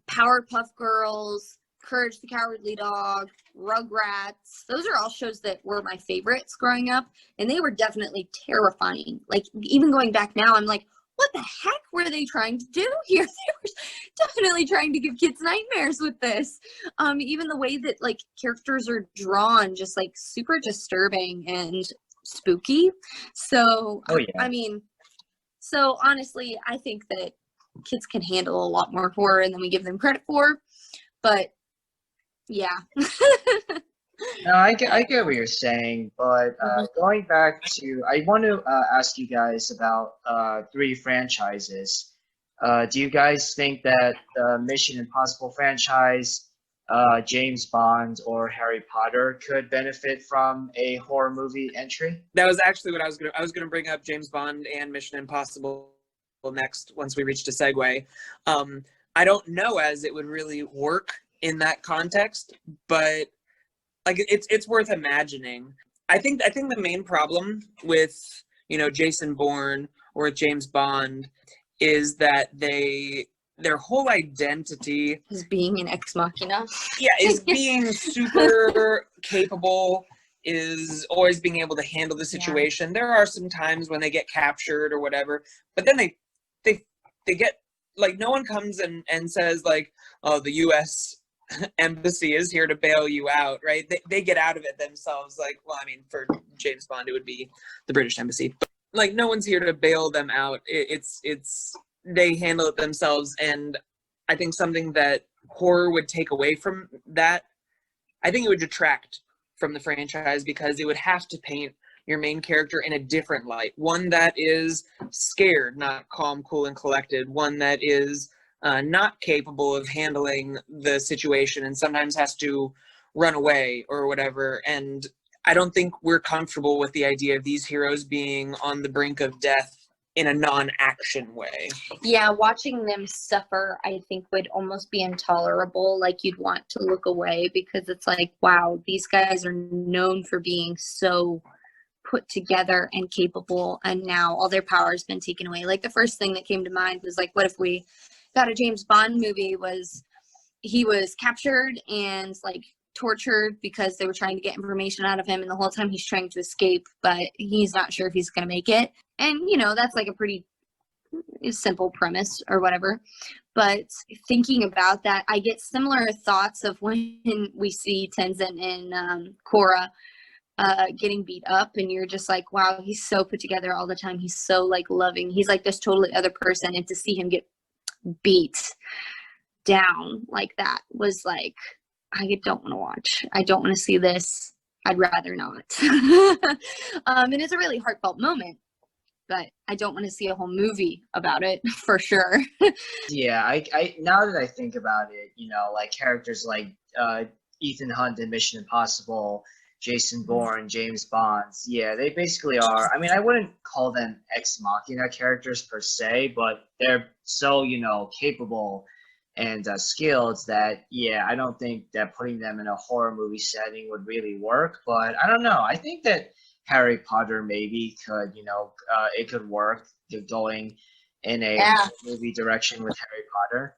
Powerpuff Girls, Courage the Cowardly Dog, Rugrats. Those are all shows that were my favorites growing up, and they were definitely terrifying. Like even going back now, I'm like, what the heck were they trying to do here? They were definitely trying to give kids nightmares with this. Even the way that like characters are drawn, just like super disturbing and spooky. So Oh yeah. I mean. So honestly, I think that kids can handle a lot more horror than we give them credit for. But yeah. No, I get what you're saying, but going back to, I want to ask you guys about 3 franchises. Do you guys think that the Mission Impossible franchise, James Bond, or Harry Potter could benefit from a horror movie entry? That was actually what I was gonna bring up James Bond and Mission Impossible next once we reached a segue. I don't know as it would really work in that context, but like it's worth imagining. I think the main problem with Jason Bourne or with James Bond is that their whole identity Is being an ex machina. Yeah, is being super capable, is always being able to handle the situation. There are some times when they get captured or whatever, but then they get like, no one comes and says like, oh, the US embassy is here to bail you out, right? They get out of it themselves. Like, well, I mean, for James Bond, it would be the British embassy. But, like, no one's here to bail them out. It's they handle it themselves, and I think something that horror would take away from that, I think it would detract from the franchise, because it would have to paint your main character in a different light. One that is scared, not calm, cool, and collected. One that is not capable of handling the situation and sometimes has to run away or whatever. And I don't think we're comfortable with the idea of these heroes being on the brink of death in a non-action way. Yeah, watching them suffer, I think, would almost be intolerable. Like, you'd want to look away, because it's like, wow, these guys are known for being so put together and capable, and now all their power has been taken away. Like, the first thing that came to mind was like, what if we got a James Bond movie was he was captured and like tortured because they were trying to get information out of him, and the whole time he's trying to escape, but he's not sure if he's going to make it. And that's like a pretty simple premise or whatever. But thinking about that, I get similar thoughts of when we see Tenzin and Korra getting beat up, and you're just like, wow, he's so put together all the time. He's so like loving. He's like this totally other person, and to see him get beat down like that was like, I don't want to watch. I don't want to see this. I'd rather not. And it's a really heartfelt moment, but I don't want to see a whole movie about it for sure. Yeah, I now that I think about it, you know, like characters like Ethan Hunt in Mission Impossible, Jason Bourne, James Bonds, yeah, they basically are. I mean, I wouldn't call them ex machina characters per se, but they're so, you know, capable and skilled that, yeah, I don't think that putting them in a horror movie setting would really work. But I don't know. I think that Harry Potter maybe could, you know, it could work going in a Yeah. movie direction with Harry Potter.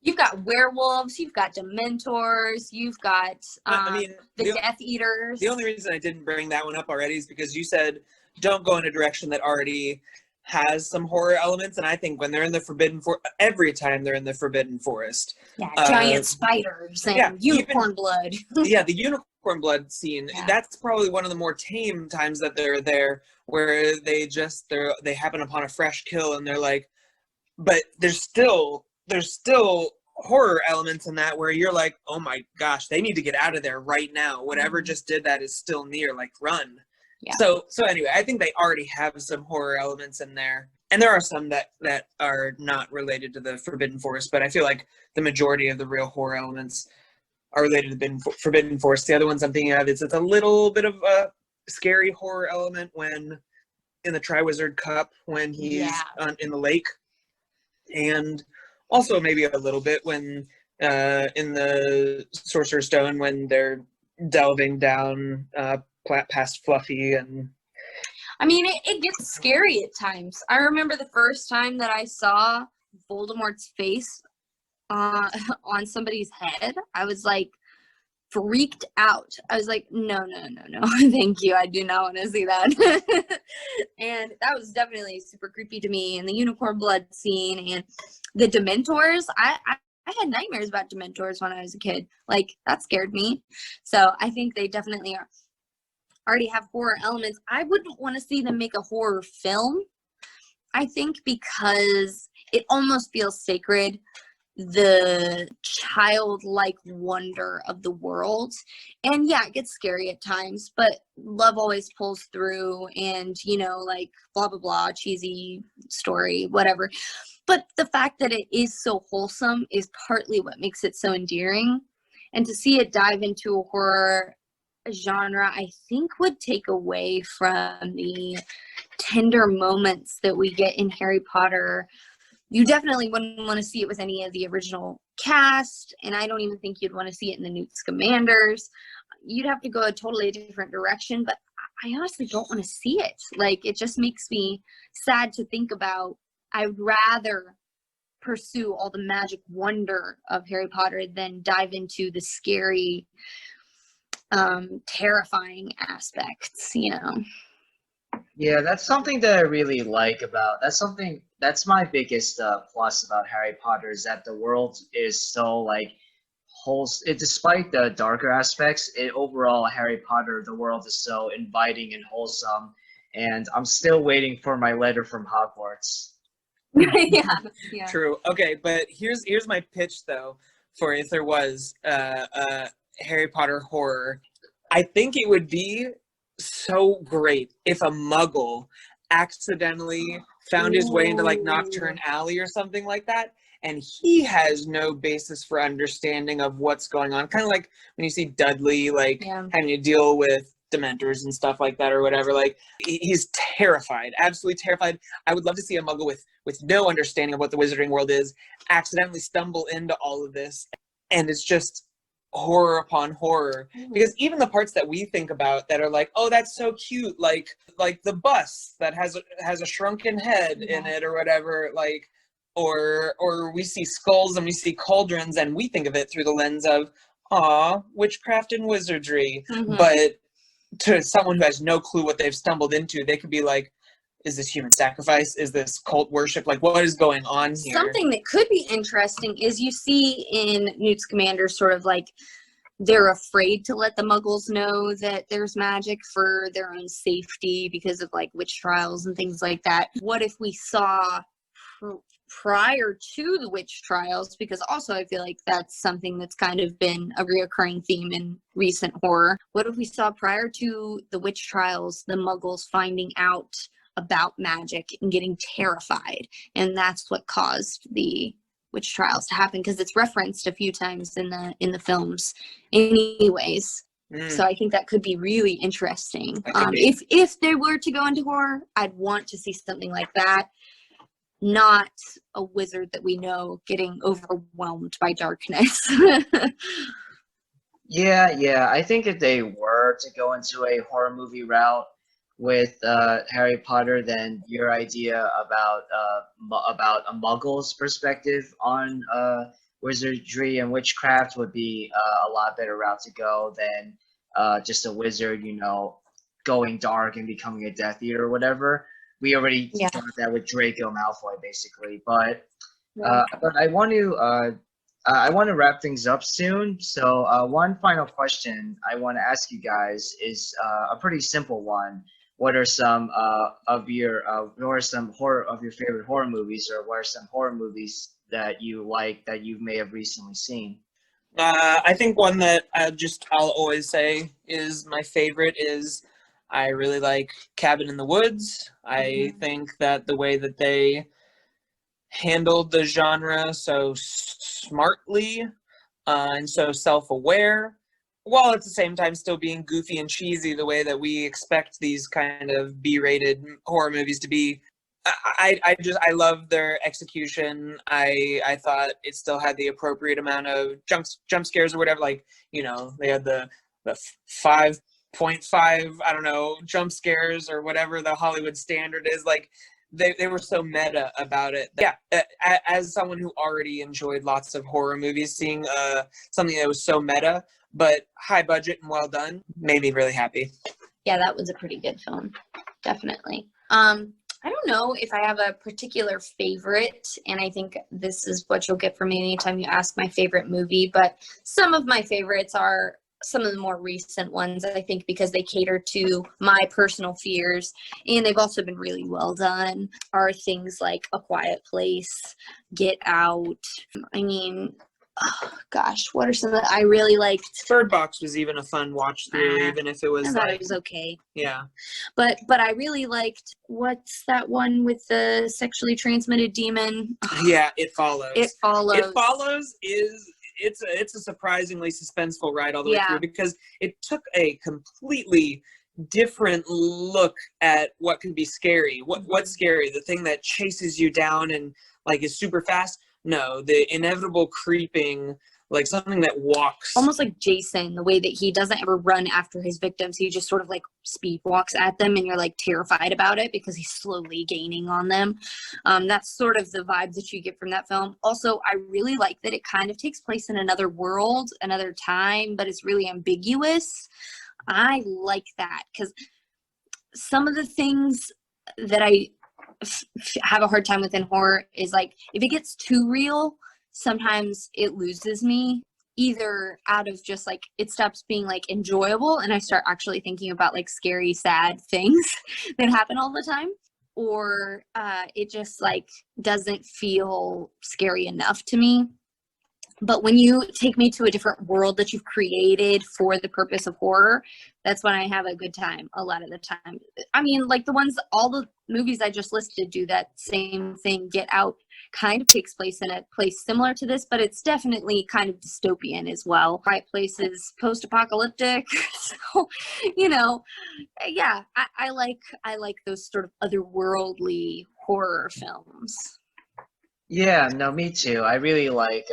You've got werewolves, you've got dementors, you've got I mean, the Death Eaters. The only reason I didn't bring that one up already is because you said don't go in a direction that already has some horror elements, and I think when they're in the Forbidden Forest, every time they're in the Forbidden Forest, giant spiders and unicorn blood. Yeah, the unicorn blood scene, that's probably one of the more tame times that they're there, where they happen upon a fresh kill and they're like, but there's still horror elements in that where you're like, oh my gosh, they need to get out of there right now. Whatever just did that is still near, like run. Yeah. So anyway, I think they already have some horror elements in there. And there are some that are not related to the Forbidden Forest, but I feel like the majority of the real horror elements are related to the Forbidden Forest. The other ones I'm thinking of is it's a little bit of a scary horror element when in the Triwizard Cup when he's in the lake. And also maybe a little bit when in the Sorcerer's Stone when they're delving down past Fluffy. And I mean, it gets scary at times. I remember the first time that I saw Voldemort's face on somebody's head, I was like freaked out. I was like, no, thank you. I do not want to see that. And that was definitely super creepy to me. And the unicorn blood scene and the Dementors, I had nightmares about Dementors when I was a kid. Like, that scared me. So I think they definitely already have horror elements. I wouldn't want to see them make a horror film, I think, because it almost feels sacred, the childlike wonder of the world. And yeah, it gets scary at times, but love always pulls through, and, you know, like blah blah blah, cheesy story, whatever. But the fact that it is so wholesome is partly what makes it so endearing. And to see it dive into a horror genre, I think would take away from the tender moments that we get in Harry Potter. You definitely wouldn't want to see it with any of the original cast, and I don't even think you'd want to see it in the Newt Scamanders. You'd have to go a totally different direction, but I honestly don't want to see it. Like, it just makes me sad to think about. I would rather pursue all the magic wonder of Harry Potter than dive into the scary, terrifying aspects, you know. Yeah, that's something that I really like about. That's my biggest plus about Harry Potter is that the world is so like whole. Despite the darker aspects, overall Harry Potter, the world is so inviting and wholesome. And I'm still waiting for my letter from Hogwarts. Yeah. True. Okay, but here's my pitch though for if there was a Harry Potter horror. I think it would be so great if a Muggle accidentally found his way into like Nocturne Alley or something like that, and he has no basis for understanding of what's going on. Kind of like when you see Dudley like having to deal with Dementors and stuff like that or whatever. Like, he's terrified, absolutely terrified. I would love to see a Muggle with no understanding of what the wizarding world is accidentally stumble into all of this, and it's just horror upon horror. Because even the parts that we think about that are like, oh, that's so cute, like the bus that has a shrunken head in it or whatever, like, or we see skulls and we see cauldrons and we think of it through the lens of witchcraft and wizardry. But to someone who has no clue what they've stumbled into, they could be like, is this human sacrifice? Is this cult worship? Like, what is going on here? Something that could be interesting is you see in Newt Scamander sort of like they're afraid to let the Muggles know that there's magic for their own safety because of like witch trials and things like that. What if we saw prior to the witch trials, because also I feel like that's something that's kind of been a reoccurring theme in recent horror. What if we saw prior to the witch trials, the muggles finding out about magic and getting terrified, and that's what caused the witch trials to happen, because it's referenced a few times in the films anyways. So I think that could be really interesting. If they were to go into horror, I'd want to see something like that, not a wizard that we know getting overwhelmed by darkness. Yeah. I think if they were to go into a horror movie route with Harry Potter, then your idea about a Muggle's perspective on wizardry and witchcraft would be a lot better route to go than just a wizard, going dark and becoming a Death Eater or whatever. We already got that with Draco Malfoy, basically. But I want to wrap things up soon. So one final question I want to ask you guys is a pretty simple one. What are some of your favorite horror movies, or what are some horror movies that you like that you may have recently seen? I think one that I'll always say is my favorite is, I really like Cabin in the Woods. I think that the way that they handled the genre so smartly and so self-aware, while at the same time still being goofy and cheesy the way that we expect these kind of B-rated horror movies to be. I love their execution. I thought it still had the appropriate amount of jump scares or whatever. Like, they had the 5.5, I don't know, jump scares or whatever the Hollywood standard is. Like, they were so meta about it. Yeah, as someone who already enjoyed lots of horror movies, seeing something that was so meta but high budget and well done made me really happy. Yeah, that was a pretty good film, definitely. I don't know if I have a particular favorite, and I think this is what you'll get from me anytime you ask my favorite movie, but some of my favorites are some of the more recent ones, I think, because they cater to my personal fears, and they've also been really well done, are things like A Quiet Place, Get Out. I mean, oh, gosh, what are some that I really liked? Bird Box was even a fun watch through, even if it was I thought it was okay. Yeah. But I really liked, what's that one with the sexually transmitted demon? Yeah, It Follows. It Follows. It Follows it's a surprisingly suspenseful ride all the way through, because it took a completely different look at what can be scary. What's scary? The thing that chases you down and like is super fast? No, the inevitable creeping, like something that walks. Almost like Jason, the way that he doesn't ever run after his victims. He just sort of like speed walks at them, and you're like terrified about it because he's slowly gaining on them. That's sort of the vibes that you get from that film. Also, I really like that it kind of takes place in another world, another time, but it's really ambiguous. I like that because some of the things that I have a hard time with in horror is like, if it gets too real, sometimes it loses me, either out of just like it stops being like enjoyable and I start actually thinking about like scary, sad things that happen all the time, or it just like doesn't feel scary enough to me. But when you take me to a different world that you've created for the purpose of horror, that's when I have a good time a lot of the time. I mean, like all the movies I just listed do that same thing. Get Out kind of takes place in a place similar to this, but it's definitely kind of dystopian as well. Quiet Place is post-apocalyptic. So, yeah, I like those sort of otherworldly horror films. Yeah, no, me too. I really like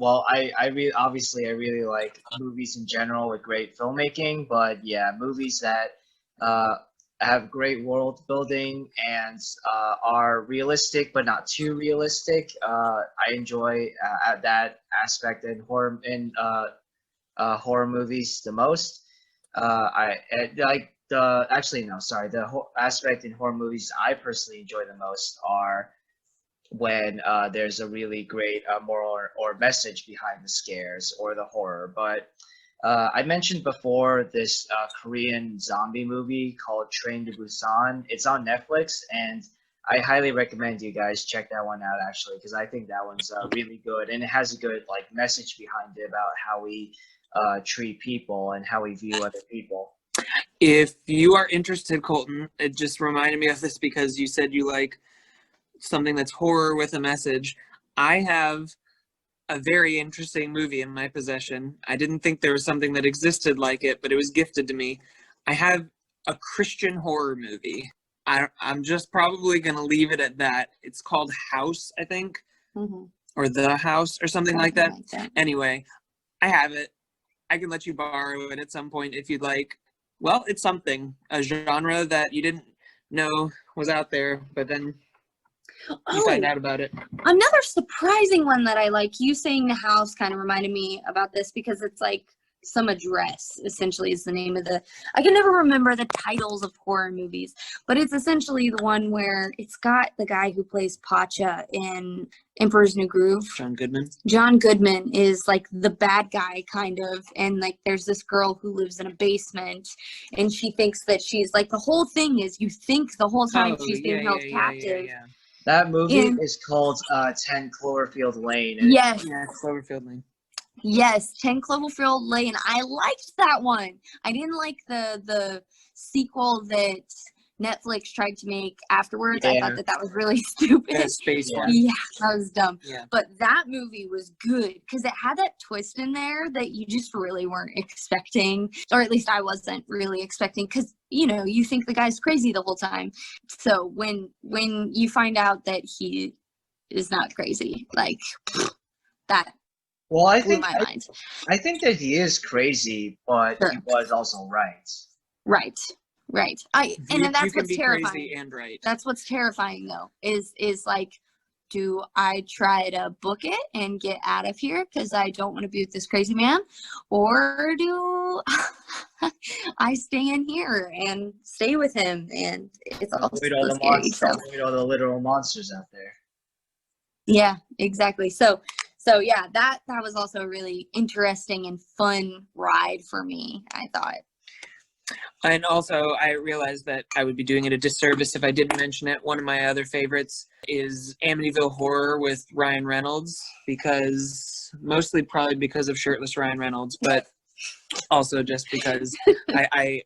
I really like movies in general with great filmmaking, but yeah, movies that have great world building and are realistic but not too realistic. I enjoy that aspect in horror movies the most. Like the aspect in horror movies I personally enjoy the most are when there's a really great moral or message behind the scares or the horror. But I mentioned before this Korean zombie movie called Train to Busan. It's on Netflix, and I highly recommend you guys check that one out actually, because I think that one's really good, and it has a good like message behind it about how we treat people and how we view other people. If you are interested, Colton, it just reminded me of this because you said you like something that's horror with a message. I have a very interesting movie in my possession. I didn't think there was something that existed like it, but it was gifted to me. I have a Christian horror movie. I'm just probably going to leave it at that. It's called House, I think, or The House or something like that. Anyway, I have it. I can let you borrow it at some point if you'd like. Well, it's something, a genre that you didn't know was out there, but then you find out about it. Another surprising one that I like, you saying The House kind of reminded me about this because it's like Some Address, essentially, is the name of the, I can never remember the titles of horror movies, but it's essentially the one where it's got the guy who plays Pacha in Emperor's New Groove. John Goodman. John Goodman is like the bad guy, kind of, and like there's this girl who lives in a basement, and she thinks that she's like, the whole thing is you think the whole time she's being held captive. That movie is called 10 Cloverfield Lane. Yes. Yeah, Cloverfield Lane. Yes, 10 Cloverfield Lane. I liked that one. I didn't like the sequel that Netflix tried to make afterwards. Yeah. I thought that was really stupid. That space one. Yeah, that was dumb. Yeah. But that movie was good because it had that twist in there that you just really weren't expecting, or at least I wasn't really expecting, because you know you think the guy's crazy the whole time. So when you find out that he is not crazy, like that. Well, I blew think my mind. I think that he is crazy, but Sure. he was also right. Right. And that's what's terrifying. Crazy and right. That's what's terrifying though, is like, do I try to book it and get out of here because I don't want to be with this crazy man, or do I stay in here and stay with him? And it's all Avoid all the scary. monsters, avoid all the literal monsters out there. Yeah, exactly. So yeah, that was also a really interesting and fun ride for me, I thought. And also, I realized that I would be doing it a disservice if I didn't mention it. One of my other favorites is Amityville Horror with Ryan Reynolds, mostly probably because of shirtless Ryan Reynolds, but also just because I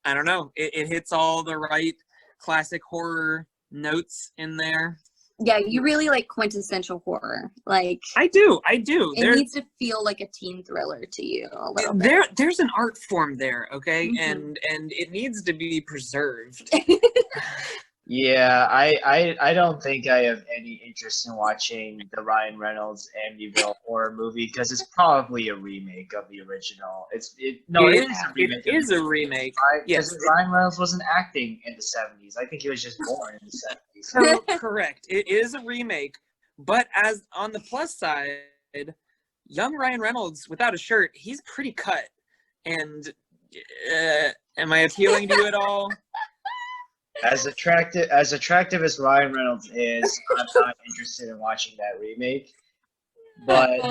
don't know, it hits all the right classic horror notes in there. Yeah, you really like quintessential horror. Like I do. It needs to feel like a teen thriller to you a little bit. There's an art form there, okay, Mm-hmm. and it needs to be preserved. Yeah, I don't think I have any interest in watching the Ryan Reynolds Amityville horror movie because it's probably a remake of the original. It is a remake. It is a remake. Yes, Ryan Reynolds wasn't acting in the 70s. I think he was just born in the 70s. So correct. It is a remake, but as on the plus side, young Ryan Reynolds without a shirt, he's pretty cut. And am I appealing to you at all? As attractive as Ryan Reynolds is, I'm not interested in watching that remake. But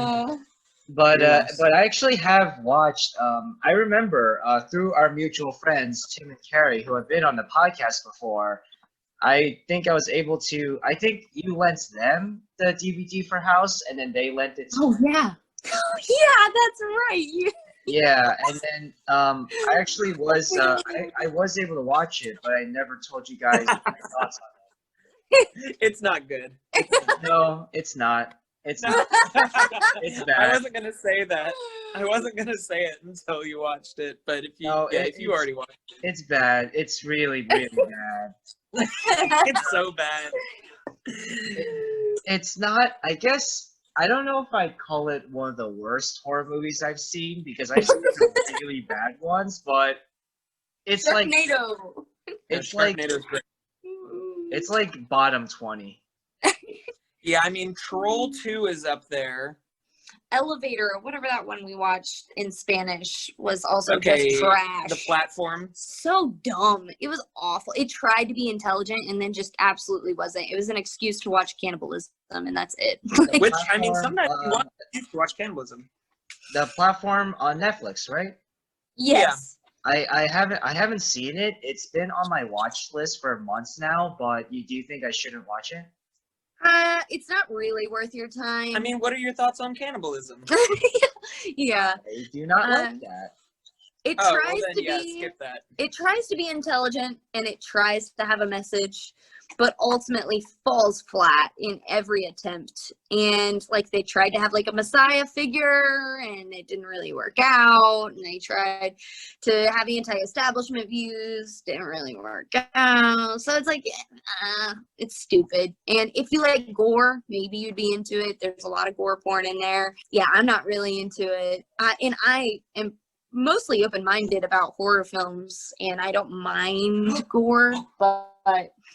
I actually have watched. I remember through our mutual friends Tim and Carrie, who have been on the podcast before. I think I was able to. I think you lent them the DVD for House, and then they lent it to. Oh yeah, yeah, that's right. Yeah, and then I actually was I was able to watch it, but I never told you guys my thoughts on it. It's not good. No, it's not. It's not. It's bad. I wasn't gonna say that. I wasn't gonna say it until you watched it. But if you if you already watched it, it's bad. It's really really bad. It's so bad. It's not. I guess. I don't know if I'd call it one of the worst horror movies I've seen because I've seen some really bad ones, but it's Sharknado. It's like bottom 20. Yeah, I mean Troll 2 is up there. Elevator, whatever that one we watched in Spanish was also just trash. The Platform. So dumb. It was awful. It tried to be intelligent and then just absolutely wasn't. It was an excuse to watch cannibalism and that's it. Which, I mean, sometimes you want to watch cannibalism. The Platform on Netflix, right? Yes. I haven't seen it. It's been on my watch list for months now, but you do think I shouldn't watch it? It's not really worth your time. I mean, what are your thoughts on cannibalism? Yeah. I do not like that. It Oh, tries well then, to yeah, be skip that. it tries to be intelligent and it tries to have a message, but ultimately falls flat in every attempt. And like they tried to have like a messiah figure and it didn't really work out. And they tried to have anti-establishment views, didn't really work out. So it's like it's stupid. And if you like gore, maybe you'd be into it. There's a lot of gore porn in there. Yeah, I'm not really into it. And I am mostly open-minded about horror films, and I don't mind gore, but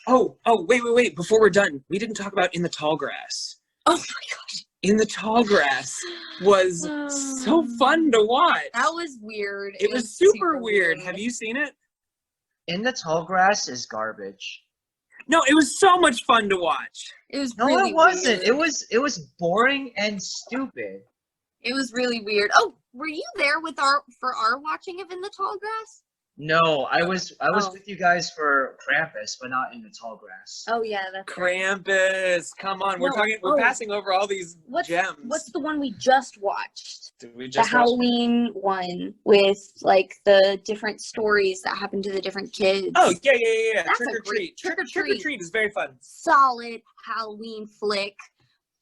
Oh, wait. Before we're done, we didn't talk about In the Tall Grass. oh my gosh, In the Tall Grass was so fun to watch. that was weird. It was super weird. Have you seen it? In the Tall Grass is garbage. No, it was so much fun to watch. It was No, really it wasn't. weird. It was boring and stupid. It was really weird. Oh, were you there with our watching of In the Tall Grass? No, I was Oh. with you guys for Krampus, but not in the Tall Grass. Oh yeah, that's right. Krampus, come on, we're No, passing over all these gems. What's the one we just watched? Did we The just watch? Halloween one with like the different stories that happen to the different kids. Oh yeah. That's Trick a or great- treat. Trick or Trick or Treat. treat is very fun. Solid Halloween flick.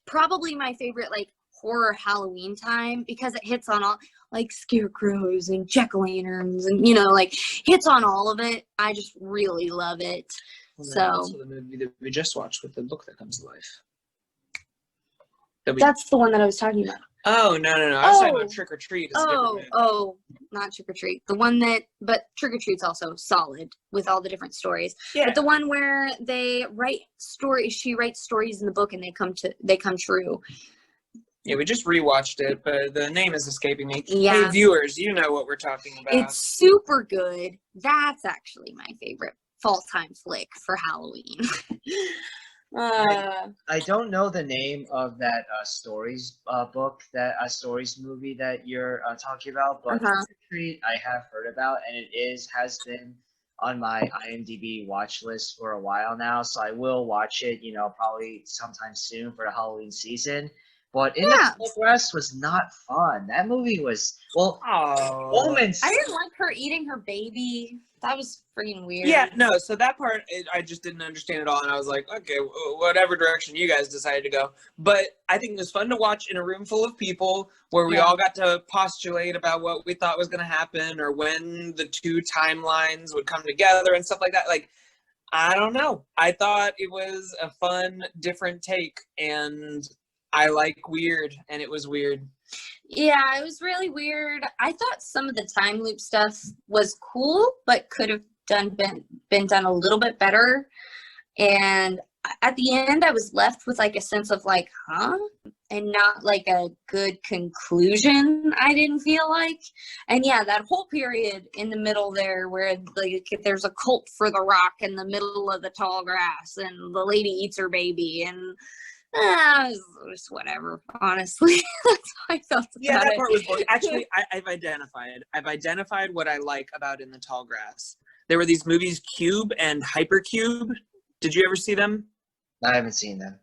Probably my favorite like horror Halloween time because it hits on all like scarecrows and jack-o'-lanterns and like hits on all of it. I just really love it. Well, So- then also the movie that we just watched with the book that comes to life. That's the one that I was talking about. Oh no! I was talking Oh. about Trick or Treat. It's a different movie. Not Trick or Treat. The one but Trick or Treat's also solid with all the different stories. Yeah. But the one where they write stories, she writes stories in the book and they come true. Yeah, we just rewatched it, but the name is escaping me. Yeah. Hey, viewers, you know what we're talking about. It's super good. That's actually my favorite fall time flick for Halloween. I don't know the name of that stories book, that stories movie that you're talking about, but Uh-huh. Trick or Treat I have heard about, and it has been on my IMDb watch list for a while now, so I will watch it, probably sometime soon for the Halloween season. But In the Yeah. Tall Grass was not fun. That movie was, well, Oh. moments. I didn't like her eating her baby. That was freaking weird. Yeah, no, so that part I just didn't understand at all, and I was like, okay, whatever direction you guys decided to go. But I think it was fun to watch in a room full of people where we Yeah. all got to postulate about what we thought was going to happen or when the two timelines would come together and stuff like that. Like, I don't know. I thought it was a fun, different take, and I like weird, and it was weird. Yeah, it was really weird. I thought some of the time loop stuff was cool, but could have been done a little bit better. And at the end, I was left with like a sense of like, huh? And not like a good conclusion, I didn't feel like. And yeah, that whole period in the middle there where like there's a cult for the rock in the middle of the tall grass and the lady eats her baby and it was just whatever, honestly. That's how I felt Yeah, about that it. part was boring. Actually, I've identified what I like about In the Tall Grass. There were these movies, Cube and Hypercube. Did you ever see them? I haven't seen them.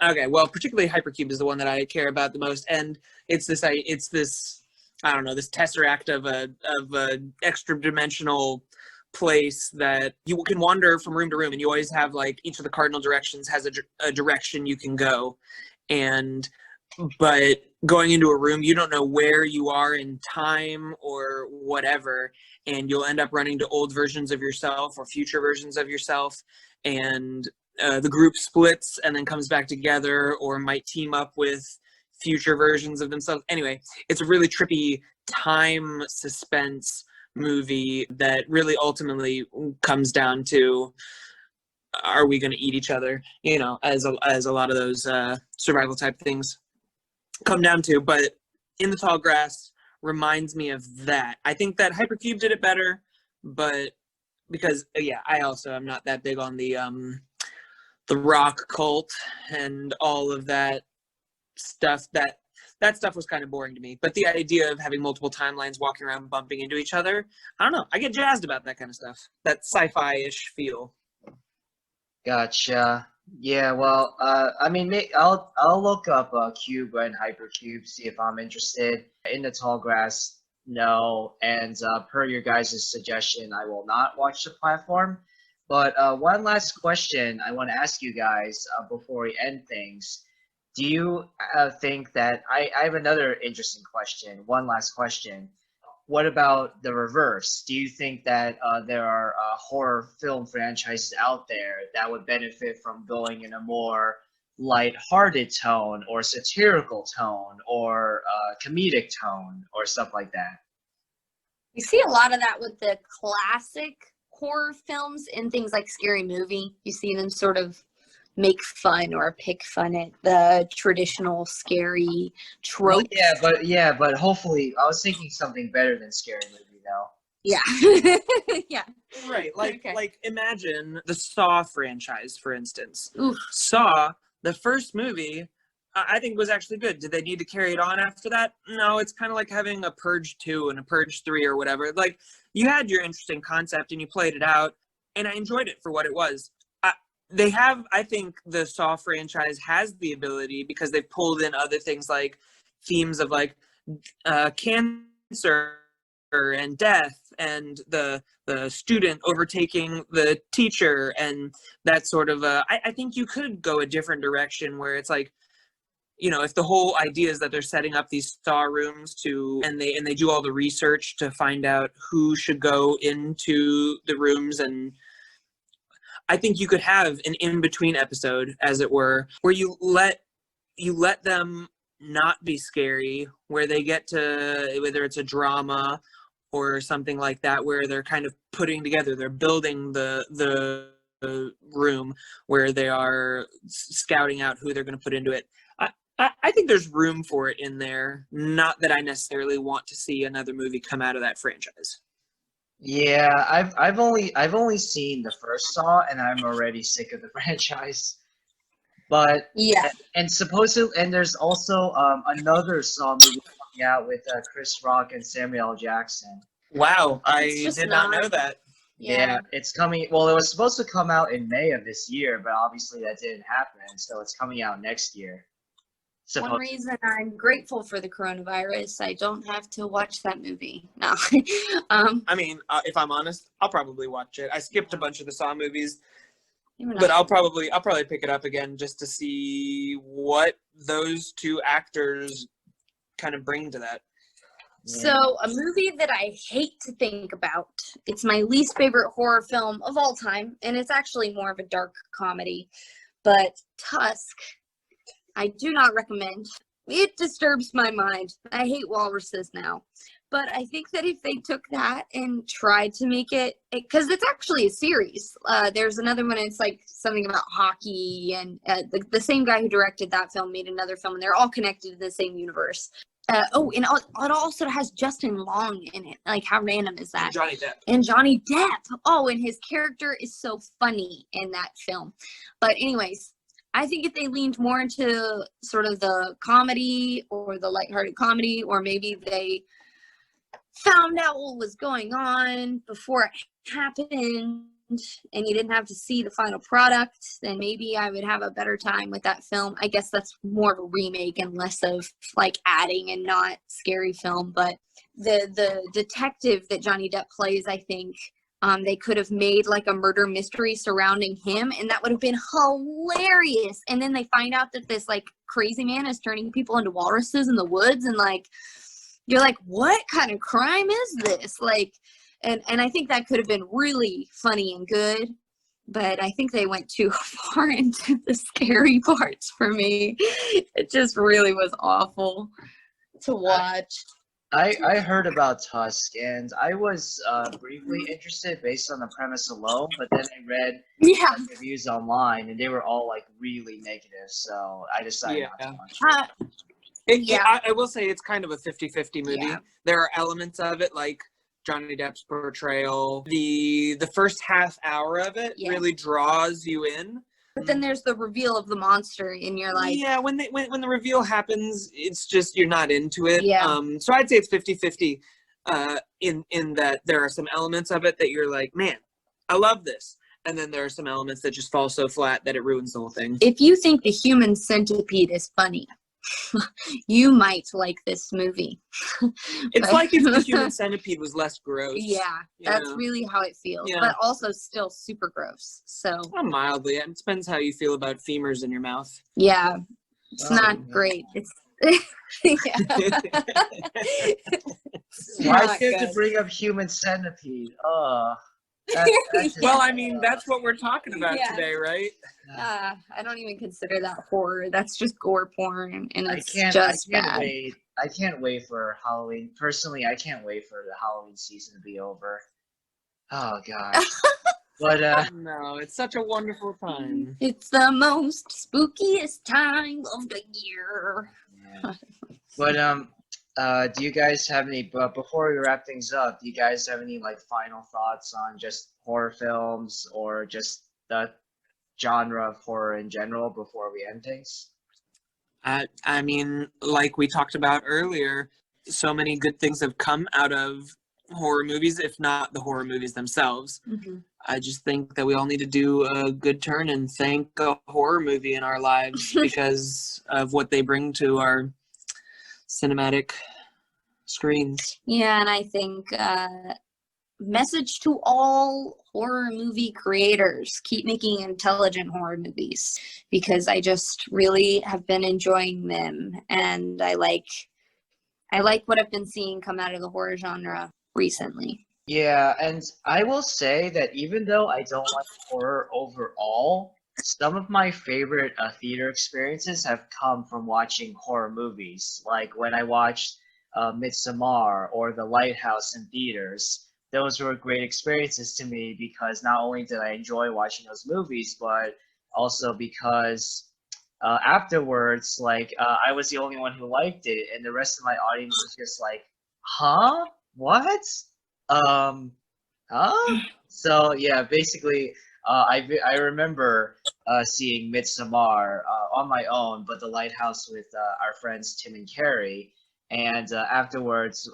Okay, well, particularly Hypercube is the one that I care about the most, and it's this I don't know, this tesseract of a extra dimensional place that you can wander from room to room, and you always have like each of the cardinal directions has a direction you can go, but going into a room, you don't know where you are in time or whatever, and you'll end up running to old versions of yourself or future versions of yourself, and the group splits and then comes back together or might team up with future versions of themselves. Anyway, it's a really trippy time suspense movie that really ultimately comes down to, are we going to eat each other, as a lot of those survival type things come down to. But In the Tall Grass reminds me of that. I think that Hypercube did it better, but because I also am not that big on the rock cult and all of that stuff, that that stuff was kind of boring to me. But the idea of having multiple timelines walking around bumping into each other, I don't know. I get jazzed about that kind of stuff. That sci-fi-ish feel. Gotcha. Yeah, well, I mean, I'll look up Cube and Hypercube, see if I'm interested. In the Tall Grass, no. And per your guys' suggestion, I will not watch the platform. But one last question I want to ask you guys before we end things. Do you think that I have another interesting question? One last question. What about the reverse? Do you think that there are horror film franchises out there that would benefit from going in a more light-hearted tone or satirical tone or comedic tone or stuff like that? We see a lot of that with the classic horror films and things like Scary Movie. You see them sort of make fun or pick fun at the traditional scary tropes. Yeah, but hopefully, I was thinking something better than Scary Movie though. Yeah. Yeah. Right. Like Okay. like imagine the Saw franchise, for instance. Oof. Saw, the first movie, I think was actually good. Did they need to carry it on after that? No, it's kind of like having a Purge 2 and a Purge 3 or whatever. Like, you had your interesting concept and you played it out, and I enjoyed it for what it was. I think the Saw franchise has the ability, because they've pulled in other things like themes of like cancer and death and the student overtaking the teacher, and that sort of I think you could go a different direction where it's like, you know, if the whole idea is that they're setting up these Saw rooms and they do all the research to find out who should go into the rooms, and I think you could have an in-between episode, as it were, where you let them not be scary, where they get to, whether it's a drama or something like that, where they're kind of putting together, they're building the room where they are scouting out who they're going to put into it. I think there's room for it in there. Not that I necessarily want to see another movie come out of that franchise. Yeah, I've only seen the first Saw, and I'm already sick of the franchise. But Yeah. and there's also another Saw movie coming out with Chris Rock and Samuel L. Jackson. Wow, It's I just did not know that. Yeah, it's coming. Well, it was supposed to come out in May of this year, but obviously that didn't happen, so it's coming out next year. One reason I'm grateful for the coronavirus, I don't have to watch that movie. No. I mean, if I'm honest, I'll probably watch it. I skipped a bunch of the Saw movies, Even but I- I'll probably pick it up again just to see what those two actors kind of bring to that. So, a movie that I hate to think about. It's my least favorite horror film of all time, and it's actually more of a dark comedy. But Tusk, I do not recommend. It disturbs my mind. I hate walruses now. But I think that if they took that and tried to make it, because it's actually a series. There's another one, it's like something about hockey, and the same guy who directed that film made another film, and they're all connected to the same universe. And it also has Justin Long in it. Like, how random is that? Johnny Depp. And Johnny Depp. Oh, and his character is so funny in that film. But anyways, I think if they leaned more into sort of the comedy or the lighthearted comedy, or maybe they found out what was going on before it happened and you didn't have to see the final product, then maybe I would have a better time with that film. I guess that's more of a remake and less of like adding and not scary film. But the detective that Johnny Depp plays, I think they could have made like a murder mystery surrounding him, and that would have been hilarious. And then they find out that this like crazy man is turning people into walruses in the woods, and like you're like, what kind of crime is this? Like, and I think that could have been really funny and good, but I think they went too far into the scary parts for me. It just really was awful to watch. I heard about Tusk, and I was briefly interested based on the premise alone, but then I read Yeah. reviews online, and they were all like really negative, so I decided not to watch it. Yeah. I will say it's kind of a 50-50 movie. Yeah. There are elements of it, like Johnny Depp's portrayal. The first half hour of it Yeah. really draws you in. But then there's the reveal of the monster, and you're like, yeah, when the reveal happens, it's just you're not into it. Yeah. So I'd say it's 50-50 in that there are some elements of it that you're like, man, I love this. And then there are some elements that just fall so flat that it ruins the whole thing. if you think the human centipede is funny, you might like this movie. It's like if the human centipede was less gross. Yeah, you that's know? really how it feels, Yeah. but also still super gross. So Well, mildly. It depends how you feel about femurs in your mouth. yeah, it's Oh, not yeah. great. It's yeah. It's Why not do you have to good. bring up human centipede? That just, Well, I mean, that's what we're talking about Yeah. today, right? I don't even consider that horror. That's just gore porn, and I it's can't just bad. wait. I can't wait for Halloween. Personally, I can't wait for the Halloween season to be over. Oh gosh. But No, it's such a wonderful time. It's the most spookiest time of the year. yeah. Do you guys have any? But before we wrap things up, do you guys have any like final thoughts on just horror films or just the genre of horror in general before we end things? I mean, like we talked about earlier, so many good things have come out of horror movies, if not the horror movies themselves. Mm-hmm. I just think that we all need to do a good turn and thank a horror movie in our lives because of what they bring to our cinematic screens. Yeah, and I think message to all horror movie creators: keep making intelligent horror movies, because I just really have been enjoying them, and I like what I've been seeing come out of the horror genre recently. Yeah, and I will say that even though I don't like horror overall, some of my favorite theater experiences have come from watching horror movies. Like when I watched Midsommar or The Lighthouse in theaters. Those were great experiences to me because not only did I enjoy watching those movies, but also because afterwards, I was the only one who liked it, and the rest of my audience was just like, "Huh? What? Um, huh?" So yeah, basically, I remember seeing Midsommar on my own, but The Lighthouse with our friends Tim and Carrie. And afterwards,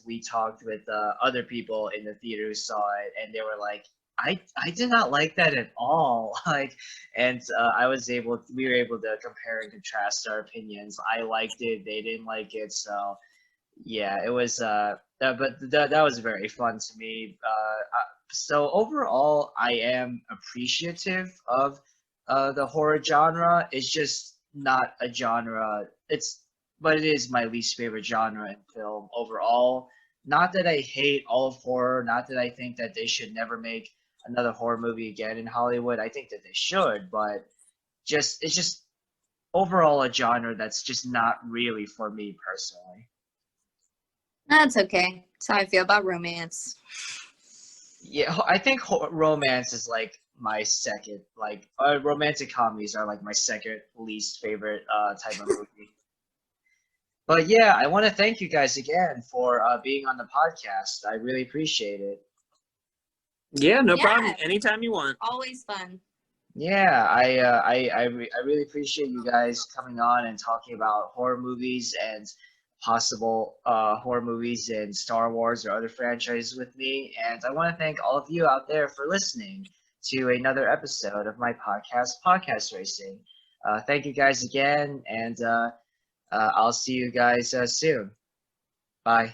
we talked with other people in the theater who saw it, and they were like, I did not like that at all. And we were able to compare and contrast our opinions. I liked it, they didn't like it, so yeah, it was. That was very fun to me. So overall, I am appreciative of the horror genre. It's just not a genre. But it is my least favorite genre in film overall. Not that I hate all of horror. Not that I think that they should never make another horror movie again in Hollywood. I think that they should, but it's just overall a genre that's just not really for me personally. That's okay. That's how I feel about romance. Yeah, I think romance is like my second, romantic comedies are like my second least favorite type of movie. But yeah, I want to thank you guys again for being on the podcast. I really appreciate it. Yeah, no Yeah. problem. Anytime you want. Always fun. Yeah, I really appreciate you guys coming on and talking about horror movies and possible horror movies in Star Wars or other franchises with me. And I want to thank all of you out there for listening to another episode of my podcast, Podcast Racing. Thank you guys again, and I'll see you guys soon. Bye.